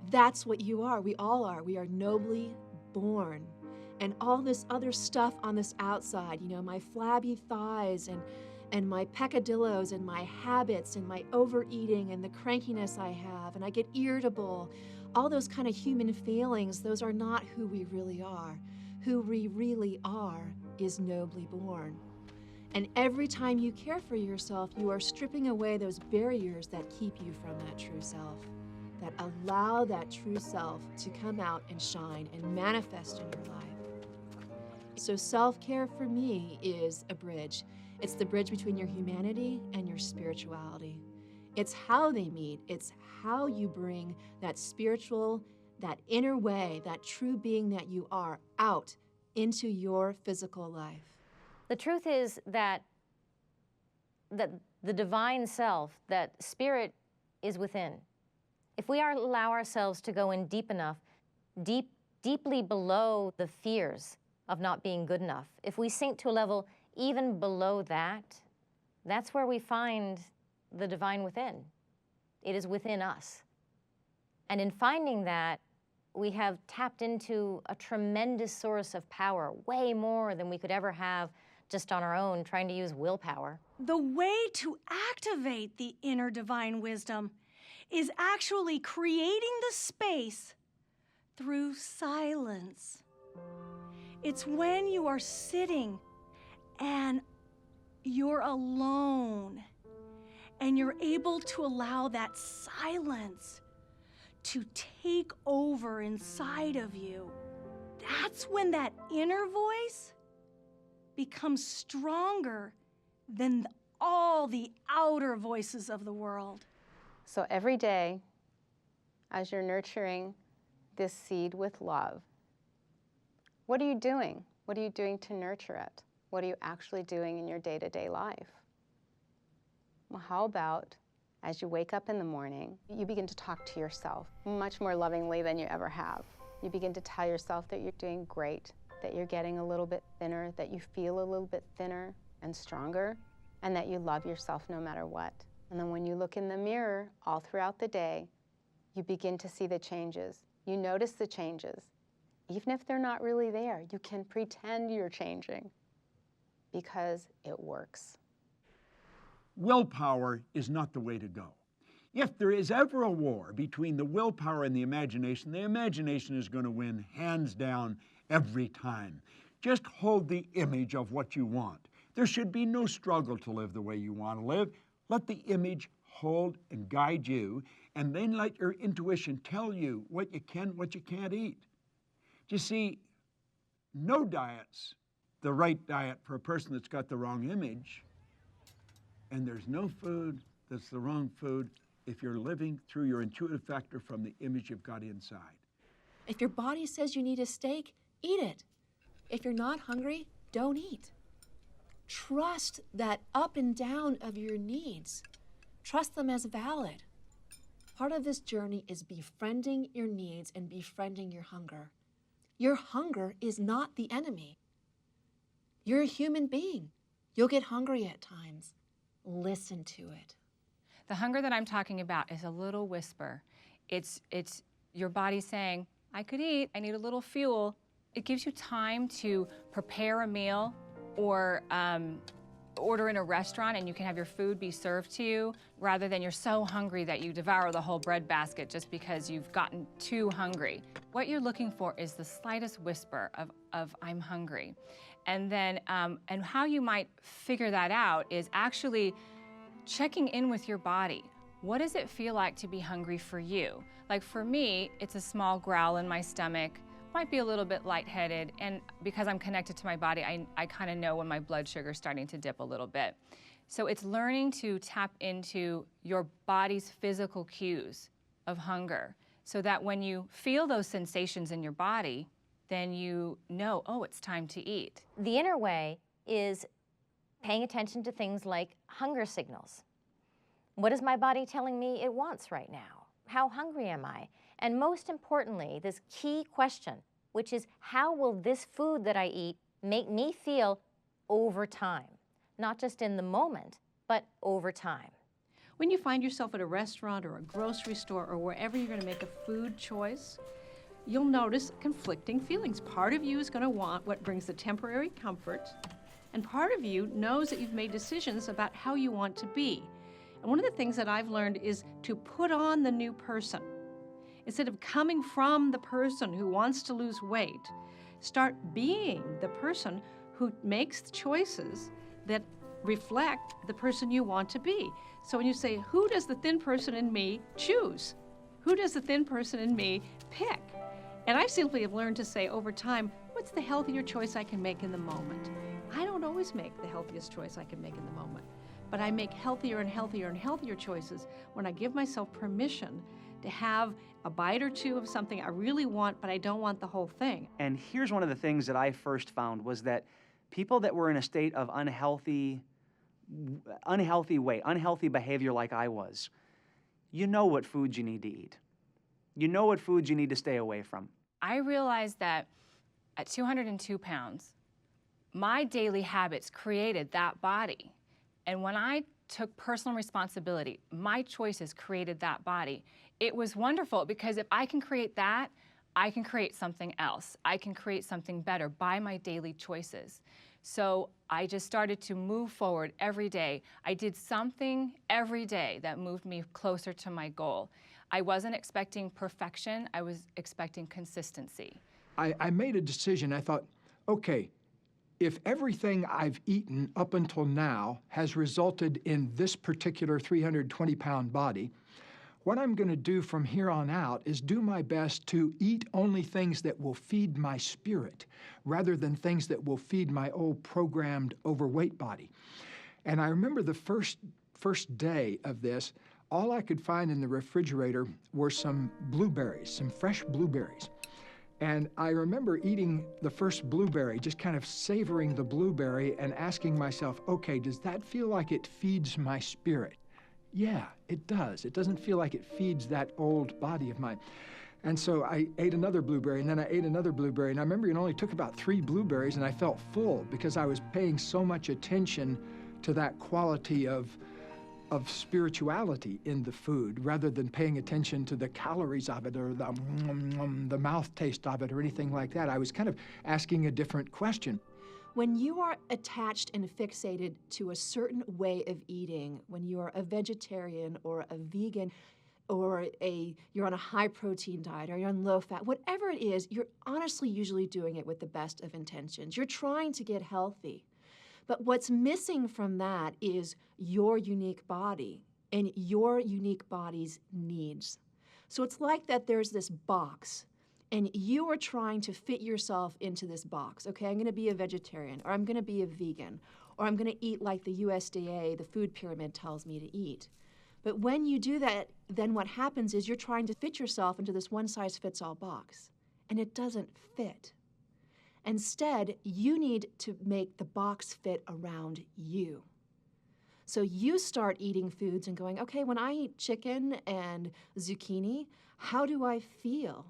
That's what you are. We all are. We are nobly born. And all this other stuff on this outside, you know, my flabby thighs and my peccadillos and my habits and my overeating and the crankiness I have, and I get irritable, all those kind of human failings, those are not who we really are. Who we really are is nobly born. And every time you care for yourself, you are stripping away those barriers that keep you from that true self, that allow that true self to come out and shine and manifest in your life. So self-care for me is a bridge. It's the bridge between your humanity and your spirituality. It's how they meet. It's how you bring that spiritual, that inner way, that true being that you are out into your physical life. The truth is that the divine self, that spirit is within. If we allow ourselves to go in deep enough, deeply below the fears of not being good enough, if we sink to a level even below that, that's where we find the divine within. It is within us. And in finding that, we have tapped into a tremendous source of power, way more than we could ever have just on our own, trying to use willpower. The way to activate the inner divine wisdom is actually creating the space through silence. It's when you are sitting and you're alone and you're able to allow that silence to take over inside of you. That's when that inner voice becomes stronger than all the outer voices of the world. So every day, as you're nurturing this seed with love, what are you doing? What are you doing to nurture it? What are you actually doing in your day-to-day life? Well, how about as you wake up in the morning, you begin to talk to yourself much more lovingly than you ever have. You begin to tell yourself that you're doing great, that you're getting a little bit thinner, that you feel a little bit thinner and stronger, and that you love yourself no matter what. And then when you look in the mirror all throughout the day, you begin to see the changes. You notice the changes. Even if they're not really there, you can pretend you're changing because it works. Willpower is not the way to go. If there is ever a war between the willpower and the imagination is going to win hands down every time. Just hold the image of what you want. There should be no struggle to live the way you want to live. Let the image hold and guide you, and then let your intuition tell you what you can, what you can't eat. You see, no diet's the right diet for a person that's got the wrong image, and there's no food that's the wrong food if you're living through your intuitive factor from the image you've got inside. If your body says you need a steak, eat it. If you're not hungry, don't eat. Trust that up and down of your needs. Trust them as valid. Part of this journey is befriending your needs and befriending your hunger. Your hunger is not the enemy. You're a human being. You'll get hungry at times. Listen to it. The hunger that I'm talking about is a little whisper. It's your body saying, I could eat, I need a little fuel. It gives you time to prepare a meal or order in a restaurant and you can have your food be served to you rather than you're so hungry that you devour the whole bread basket just because you've gotten too hungry. What you're looking for is the slightest whisper of I'm hungry. And then, and how you might figure that out is actually checking in with your body. What does it feel like to be hungry for you? Like for me, it's a small growl in my stomach, might be a little bit lightheaded, and because I'm connected to my body, I kind of know when my blood sugar is starting to dip a little bit. So it's learning to tap into your body's physical cues of hunger so that when you feel those sensations in your body, then you know, oh, it's time to eat. The inner way is paying attention to things like hunger signals. What is my body telling me it wants right now? How hungry am I? And most importantly, this key question, which is how will this food that I eat make me feel over time? Not just in the moment, but over time. When you find yourself at a restaurant or a grocery store or wherever you're going to make a food choice, you'll notice conflicting feelings. Part of you is going to want what brings the temporary comfort, and part of you knows that you've made decisions about how you want to be. And one of the things that I've learned is to put on the new person. Instead of coming from the person who wants to lose weight, start being the person who makes choices that reflect the person you want to be. So when you say, who does the thin person in me choose? Who does the thin person in me pick? And I simply have learned to say over time, what's the healthier choice I can make in the moment? I don't always make the healthiest choice I can make in the moment, but I make healthier and healthier and healthier choices when I give myself permission to have a bite or two of something I really want, but I don't want the whole thing. And here's one of the things that I first found was that people that were in a state of unhealthy weight, unhealthy behavior like I was, you know what foods you need to eat. You know what foods you need to stay away from. I realized that at 202 pounds, my daily habits created that body. And when I took personal responsibility, my choices created that body. It was wonderful because if I can create that, I can create something else. I can create something better by my daily choices. So I just started to move forward every day. I did something every day that moved me closer to my goal. I wasn't expecting perfection, I was expecting consistency. I made a decision. I thought, okay, if everything I've eaten up until now has resulted in this particular 320-pound body, what I'm going to do from here on out is do my best to eat only things that will feed my spirit rather than things that will feed my old programmed overweight body. And I remember the first day of this, all I could find in the refrigerator were some blueberries, some fresh blueberries. And I remember eating the first blueberry, just kind of savoring the blueberry and asking myself, okay, does that feel like it feeds my spirit? Yeah, it does. It doesn't feel like it feeds that old body of mine. And so I ate another blueberry, and then I ate another blueberry. And I remember it only took about 3 blueberries, and I felt full because I was paying so much attention to that quality of spirituality in the food rather than paying attention to the calories of it or the mouth taste of it or anything like that. I was kind of asking a different question. When you are attached and fixated to a certain way of eating, when you are a vegetarian or a vegan or you're on a high protein diet or you're on low fat, whatever it is, you're honestly usually doing it with the best of intentions. You're trying to get healthy. But what's missing from that is your unique body and your unique body's needs. So it's like that there's this box, and you are trying to fit yourself into this box. Okay, I'm going to be a vegetarian, or I'm going to be a vegan, or I'm going to eat like the USDA, the food pyramid, tells me to eat. But when you do that, then what happens is you're trying to fit yourself into this one-size-fits-all box, and it doesn't fit. Instead, you need to make the box fit around you. So you start eating foods and going, okay, when I eat chicken and zucchini, how do I feel?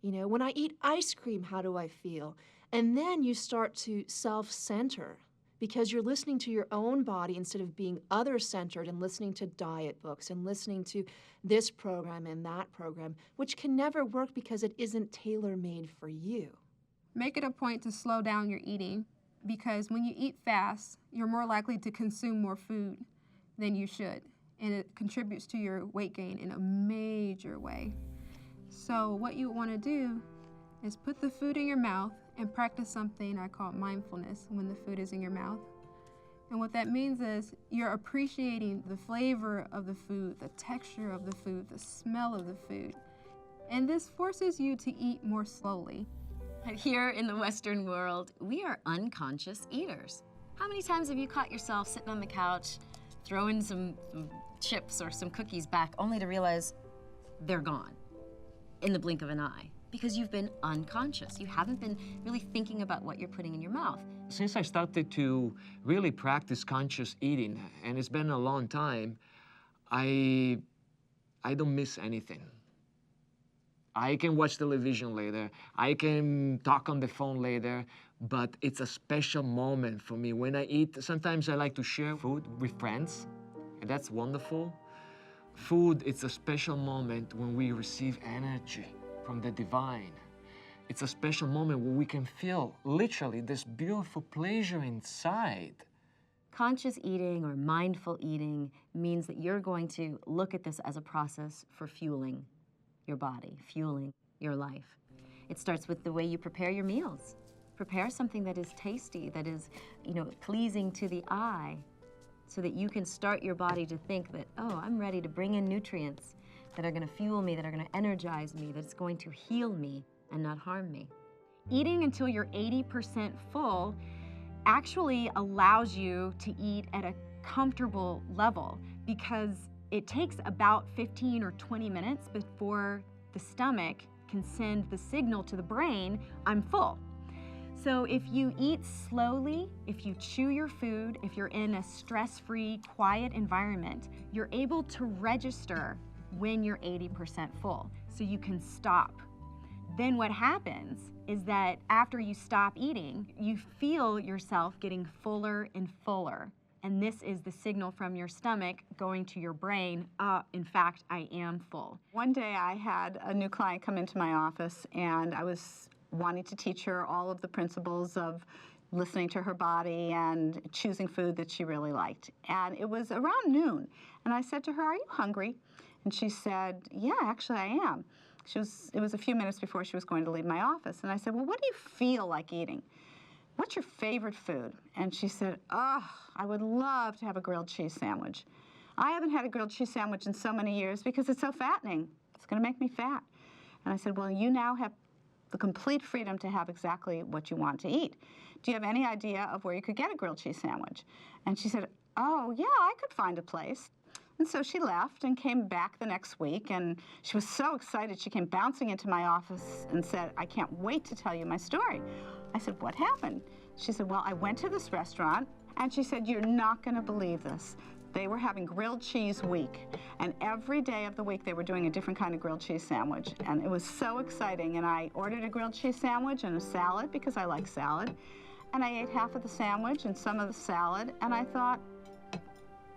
You know, when I eat ice cream, how do I feel? And then you start to self-center because you're listening to your own body instead of being other-centered and listening to diet books and listening to this program and that program, which can never work because it isn't tailor-made for you. Make it a point to slow down your eating because when you eat fast, you're more likely to consume more food than you should, and it contributes to your weight gain in a major way. So what you want to do is put the food in your mouth and practice something I call mindfulness when the food is in your mouth. And what that means is you're appreciating the flavor of the food, the texture of the food, the smell of the food. And this forces you to eat more slowly. Here in the Western world, we are unconscious eaters. How many times have you caught yourself sitting on the couch, throwing some chips or some cookies back, only to realize they're gone in the blink of an eye? Because you've been unconscious. You haven't been really thinking about what you're putting in your mouth. Since I started to really practice conscious eating, and it's been a long time, I don't miss anything. I can watch television later, I can talk on the phone later, but it's a special moment for me when I eat. Sometimes I like to share food with friends, and that's wonderful. Food, it's a special moment when we receive energy from the divine. It's a special moment where we can feel literally this beautiful pleasure inside. Conscious eating or mindful eating means that you're going to look at this as a process for fueling your body, fueling your life. It starts with the way you prepare your meals. Prepare something that is tasty, that is, pleasing to the eye, so that you can start your body to think that, oh, I'm ready to bring in nutrients that are going to fuel me, that are going to energize me, that's going to heal me and not harm me. Eating until you're 80% full actually allows you to eat at a comfortable level because it takes about 15 or 20 minutes before the stomach can send the signal to the brain, I'm full. So if you eat slowly, if you chew your food, if you're in a stress-free, quiet environment, you're able to register when you're 80% full, so you can stop. Then what happens is that after you stop eating, you feel yourself getting fuller and fuller. And this is the signal from your stomach going to your brain, in fact, I am full. One day I had a new client come into my office and I was wanting to teach her all of the principles of listening to her body and choosing food that she really liked. And it was around noon. And I said to her, "Are you hungry?" And she said, "Yeah, actually I am." It was a few minutes before she was going to leave my office. And I said, "Well, what do you feel like eating? What's your favorite food?" And she said, "Oh, I would love to have a grilled cheese sandwich. I haven't had a grilled cheese sandwich in so many years because it's so fattening. It's going to make me fat." And I said, "Well, you now have the complete freedom to have exactly what you want to eat. Do you have any idea of where you could get a grilled cheese sandwich?" And she said, "Oh, yeah, I could find a place." And so she left and came back the next week, and she was so excited. She came bouncing into my office and said, "I can't wait to tell you my story." I said, "What happened?" She said, "Well, I went to this restaurant," and she said, "You're not going to believe this. They were having grilled cheese week, and every day of the week they were doing a different kind of grilled cheese sandwich, and it was so exciting. And I ordered a grilled cheese sandwich and a salad because I like salad, and I ate half of the sandwich and some of the salad, and I thought,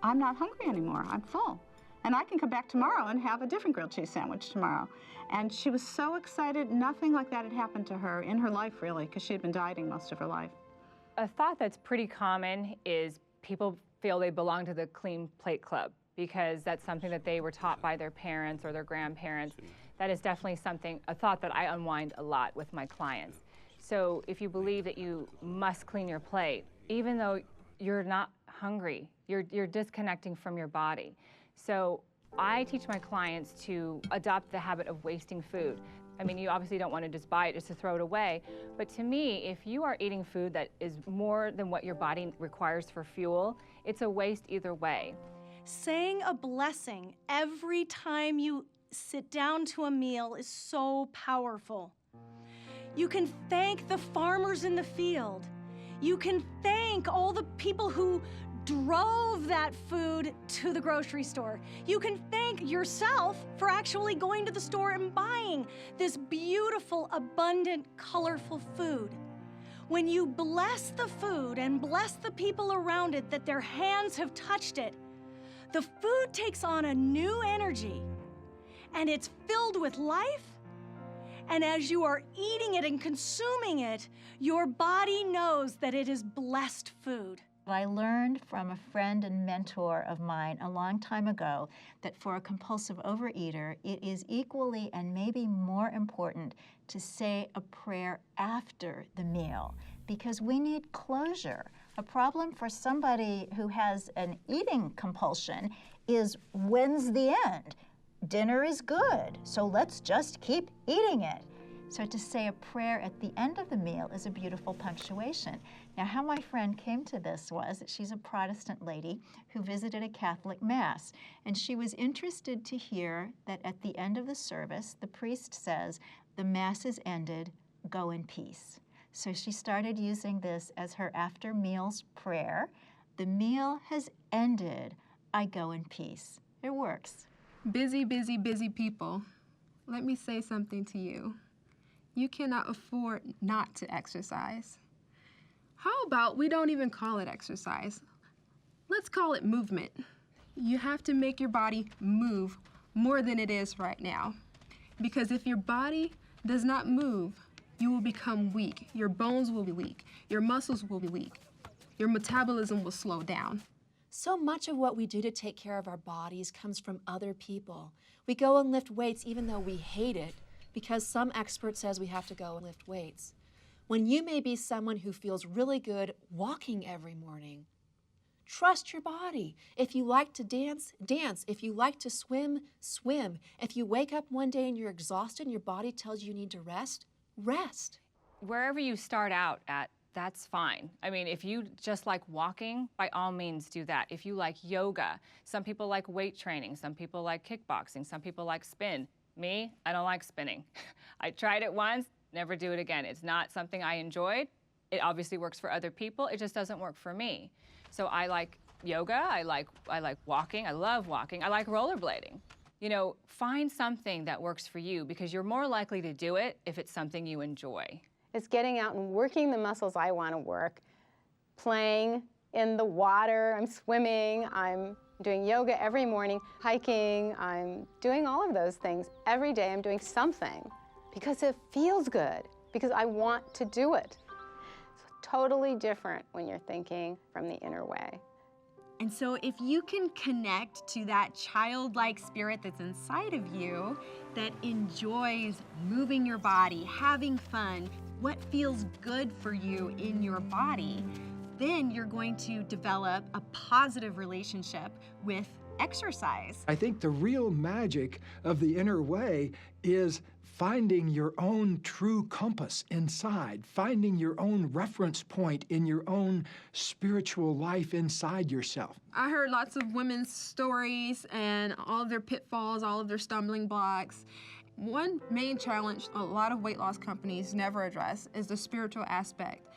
I'm not hungry anymore. I'm full, and I can come back tomorrow and have a different grilled cheese sandwich tomorrow." And she was so excited. Nothing like that had happened to her in her life, really, because she had been dieting most of her life. A thought that's pretty common is people feel they belong to the Clean Plate Club because that's something that they were taught by their parents or their grandparents. That is definitely a thought that I unwind a lot with my clients. So if you believe that you must clean your plate, even though you're not hungry, you're disconnecting from your body. So I teach my clients to adopt the habit of wasting food. I mean, you obviously don't want to just buy it just to throw it away, but to me, if you are eating food that is more than what your body requires for fuel, it's a waste either way. Saying a blessing every time you sit down to a meal is so powerful. You can thank the farmers in the field. You can thank all the people who drove that food to the grocery store. You can thank yourself for actually going to the store and buying this beautiful, abundant, colorful food. When you bless the food and bless the people around it that their hands have touched it, the food takes on a new energy and it's filled with life. And as you are eating it and consuming it, your body knows that it is blessed food. I learned from a friend and mentor of mine a long time ago that for a compulsive overeater, it is equally and maybe more important to say a prayer after the meal because we need closure. A problem for somebody who has an eating compulsion is when's the end? Dinner is good, so let's just keep eating it. So to say a prayer at the end of the meal is a beautiful punctuation. Now, how my friend came to this was that she's a Protestant lady who visited a Catholic Mass, and she was interested to hear that at the end of the service, the priest says, "The Mass is ended, go in peace." So she started using this as her after meals prayer. The meal has ended, I go in peace. It works. Busy, busy, busy people. Let me say something to you. You cannot afford not to exercise. How about we don't even call it exercise? Let's call it movement. You have to make your body move more than it is right now. Because if your body does not move, you will become weak. Your bones will be weak. Your muscles will be weak. Your metabolism will slow down. So much of what we do to take care of our bodies comes from other people. We go and lift weights even though we hate it because some expert says we have to go and lift weights. When you may be someone who feels really good walking every morning, trust your body. If you like to dance, dance. If you like to swim, swim. If you wake up one day and you're exhausted and your body tells you need to rest, rest. Wherever you start out at, that's fine. I mean, if you just like walking, by all means do that. If you like yoga, some people like weight training, some people like kickboxing, some people like spin. Me, I don't like spinning. I tried it once, never do it again. It's not something I enjoyed. It obviously works for other people. It just doesn't work for me. So I like yoga, I like walking, I love walking, I like rollerblading. You know, find something that works for you because you're more likely to do it if it's something you enjoy. It's getting out and working the muscles I want to work, playing in the water, I'm swimming, I'm doing yoga every morning, hiking, I'm doing all of those things. Every day I'm doing something because it feels good, because I want to do it. It's totally different when you're thinking from the inner way. And so if you can connect to that childlike spirit that's inside of you that enjoys moving your body, having fun, what feels good for you in your body, then you're going to develop a positive relationship with exercise. I think the real magic of the inner way is finding your own true compass inside, finding your own reference point in your own spiritual life inside yourself. I heard lots of women's stories and all of their pitfalls, all of their stumbling blocks. One main challenge a lot of weight loss companies never address is the spiritual aspect.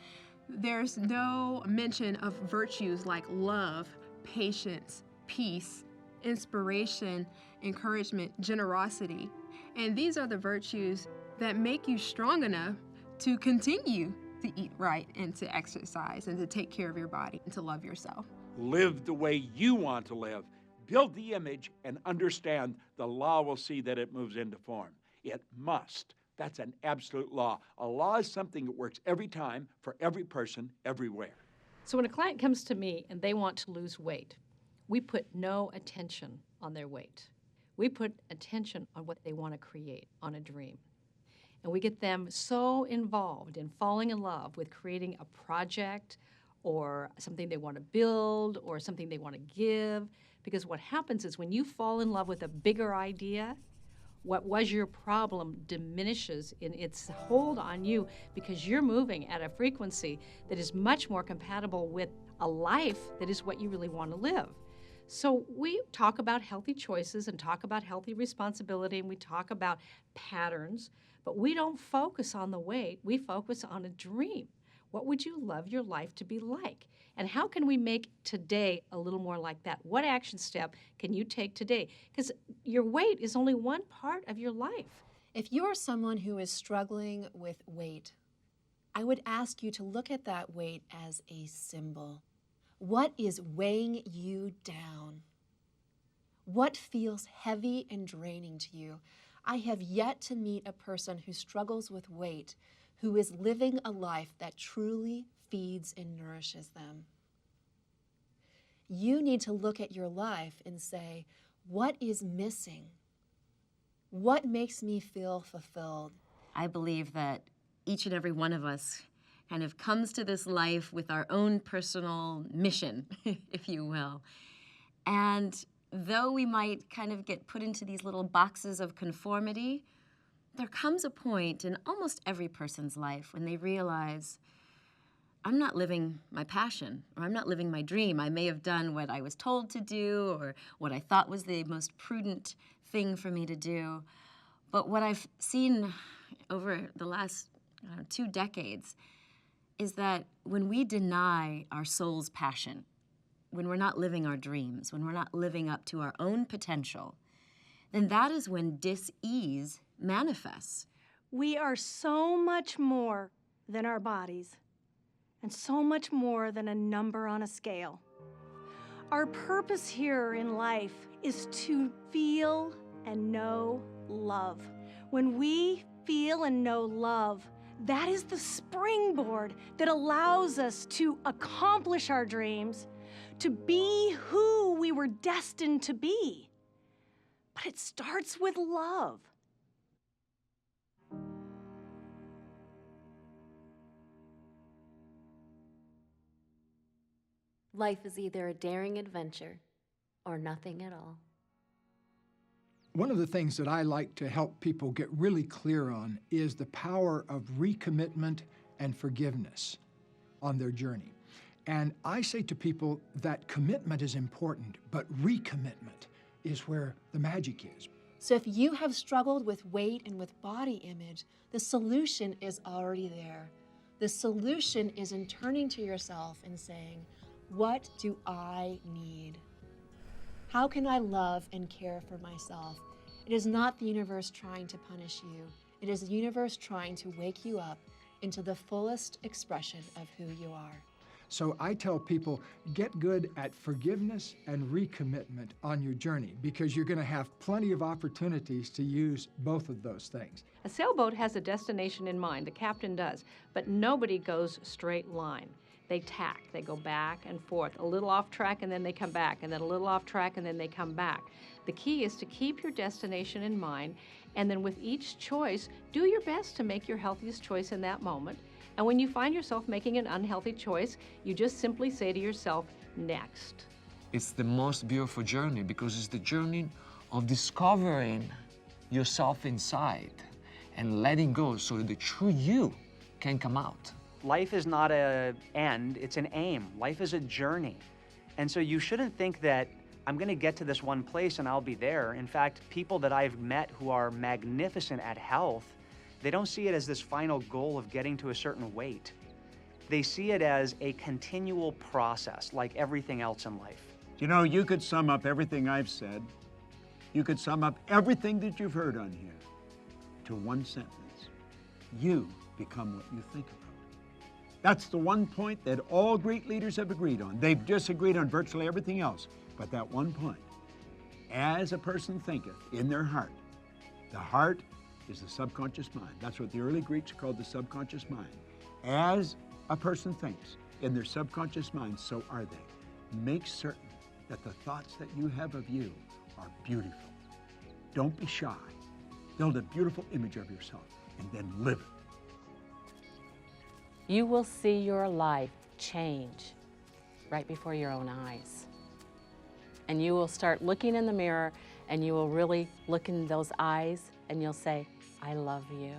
There's no mention of virtues like love, patience, peace, inspiration, encouragement, generosity. And these are the virtues that make you strong enough to continue to eat right and to exercise and to take care of your body and to love yourself. Live the way you want to live. Build the image and understand the law will see that it moves into form. It must. That's an absolute law. A law is something that works every time for every person, everywhere. So when a client comes to me and they want to lose weight, we put no attention on their weight. We put attention on what they want to create, on a dream. And we get them so involved in falling in love with creating a project or something they want to build or something they want to give. Because what happens is when you fall in love with a bigger idea, what was your problem diminishes in its hold on you because you're moving at a frequency that is much more compatible with a life that is what you really want to live. So we talk about healthy choices and talk about healthy responsibility and we talk about patterns, but we don't focus on the weight, we focus on a dream. What would you love your life to be like? And how can we make today a little more like that? What action step can you take today? Because your weight is only one part of your life. If you are someone who is struggling with weight, I would ask you to look at that weight as a symbol. What is weighing you down? What feels heavy and draining to you? I have yet to meet a person who struggles with weight who is living a life that truly feeds and nourishes them. You need to look at your life and say, what is missing? What makes me feel fulfilled? I believe that each and every one of us kind of comes to this life with our own personal mission, if you will. And though we might kind of get put into these little boxes of conformity, there comes a point in almost every person's life when they realize, I'm not living my passion, or I'm not living my dream. I may have done what I was told to do, or what I thought was the most prudent thing for me to do. But what I've seen over the last 2 decades is that when we deny our soul's passion, when we're not living our dreams, when we're not living up to our own potential, then that is when dis-ease manifests. We are so much more than our bodies and so much more than a number on a scale. Our purpose here in life is to feel and know love. When we feel and know love, that is the springboard that allows us to accomplish our dreams, to be who we were destined to be. But it starts with love. Life is either a daring adventure or nothing at all. One of the things that I like to help people get really clear on is the power of recommitment and forgiveness on their journey. And I say to people that commitment is important, but recommitment is where the magic is. So if you have struggled with weight and with body image, the solution is already there. The solution is in turning to yourself and saying, what do I need? How can I love and care for myself? It is not the universe trying to punish you. It is the universe trying to wake you up into the fullest expression of who you are. So I tell people, get good at forgiveness and recommitment on your journey, because you're going to have plenty of opportunities to use both of those things. A sailboat has a destination in mind, the captain does, but nobody goes straight line. They tack, they go back and forth, a little off track and then they come back, and then a little off track and then they come back. The key is to keep your destination in mind, and then with each choice, do your best to make your healthiest choice in that moment. And when you find yourself making an unhealthy choice, you just simply say to yourself, next. It's the most beautiful journey because it's the journey of discovering yourself inside and letting go so the true you can come out. Life is not an end, it's an aim. Life is a journey. And so you shouldn't think that I'm gonna get to this one place and I'll be there. In fact, people that I've met who are magnificent at health, they don't see it as this final goal of getting to a certain weight. They see it as a continual process, like everything else in life. You know, you could sum up everything I've said, you could sum up everything that you've heard on here to one sentence. You become what you think about. That's the one point that all great leaders have agreed on. They've disagreed on virtually everything else, but that one point. As a person thinketh in their heart, the heart is the subconscious mind. That's what the early Greeks called the subconscious mind. As a person thinks in their subconscious mind, so are they. Make certain that the thoughts that you have of you are beautiful. Don't be shy. Build a beautiful image of yourself and then live it. You will see your life change right before your own eyes. And you will start looking in the mirror and you will really look in those eyes and you'll say, I love you.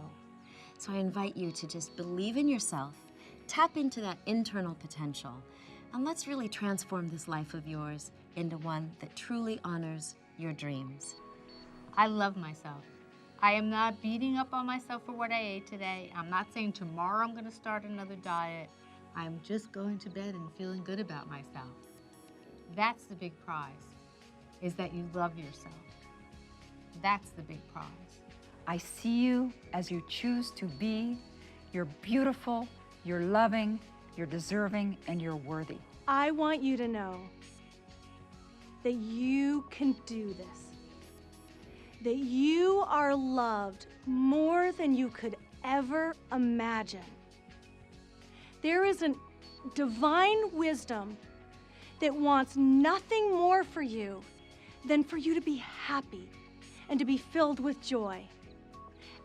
So I invite you to just believe in yourself, tap into that internal potential, and let's really transform this life of yours into one that truly honors your dreams. I love myself. I am not beating up on myself for what I ate today. I'm not saying tomorrow I'm going to start another diet. I'm just going to bed and feeling good about myself. That's the big prize, is that you love yourself. That's the big prize. I see you as you choose to be. You're beautiful, you're loving, you're deserving, and you're worthy. I want you to know that you can do this. That you are loved more than you could ever imagine. There is a divine wisdom that wants nothing more for you than for you to be happy and to be filled with joy.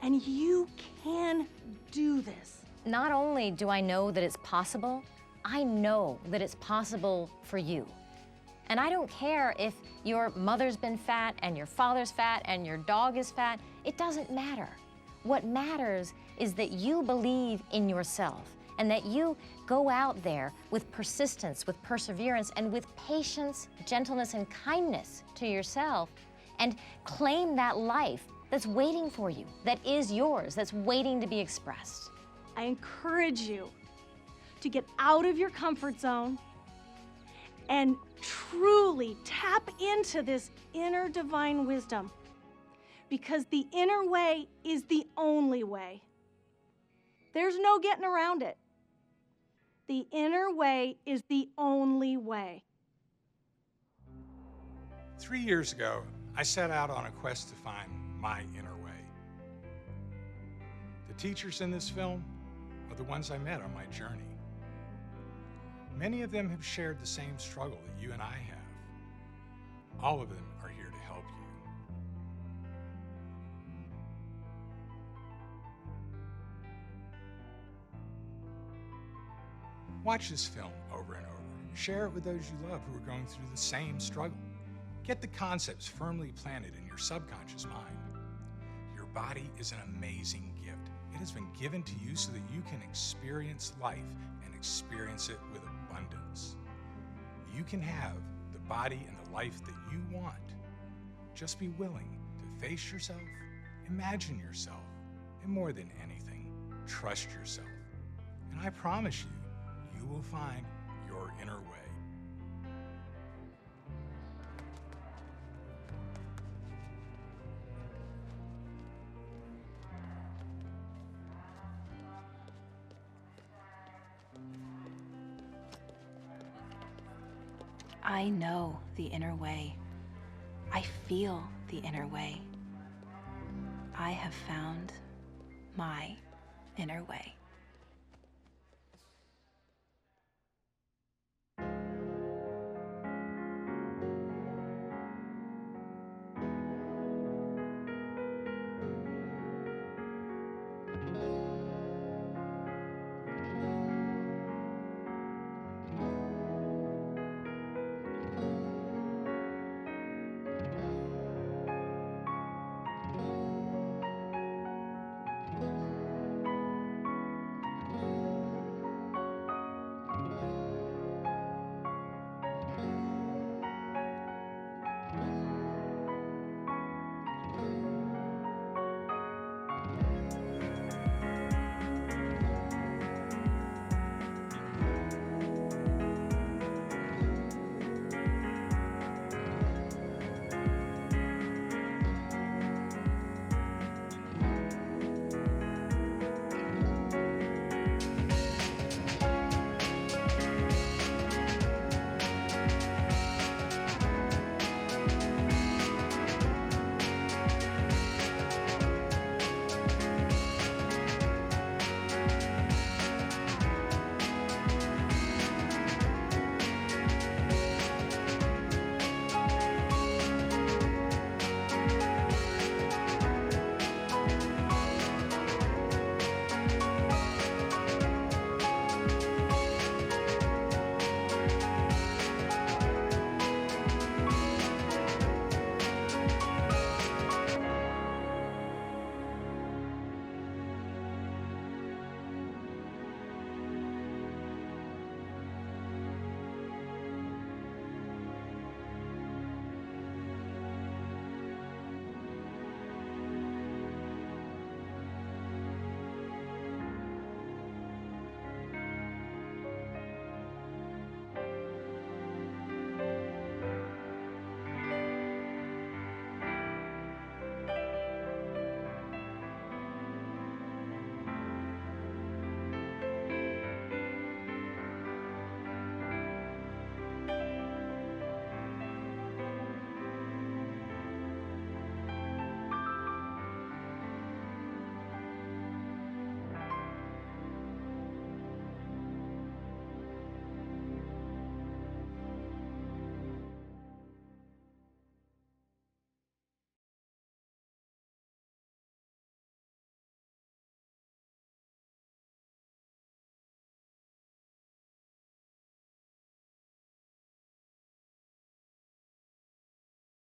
And you can do this. Not only do I know that it's possible, I know that it's possible for you. And I don't care if your mother's been fat and your father's fat and your dog is fat. It doesn't matter. What matters is that you believe in yourself and that you go out there with persistence, with perseverance, and with patience, gentleness, and kindness to yourself and claim that life that's waiting for you, that is yours, that's waiting to be expressed. I encourage you to get out of your comfort zone and truly tap into this inner divine wisdom, because the inner way is the only way. There's no getting around it. The inner way is the only way. 3 years ago, I set out on a quest to find my inner way. The teachers in this film are the ones I met on my journey. Many of them have shared the same struggle that you and I have. All of them are here to help you. Watch this film over and over. Share it with those you love who are going through the same struggle. Get the concepts firmly planted in your subconscious mind. Your body is an amazing gift. It has been given to you so that you can experience life and experience it with abundance. You can have the body and the life that you want. Just be willing to face yourself, imagine yourself, and more than anything, trust yourself. And I promise you, you will find your inner way. I know the inner way. I feel the inner way. I have found my inner way.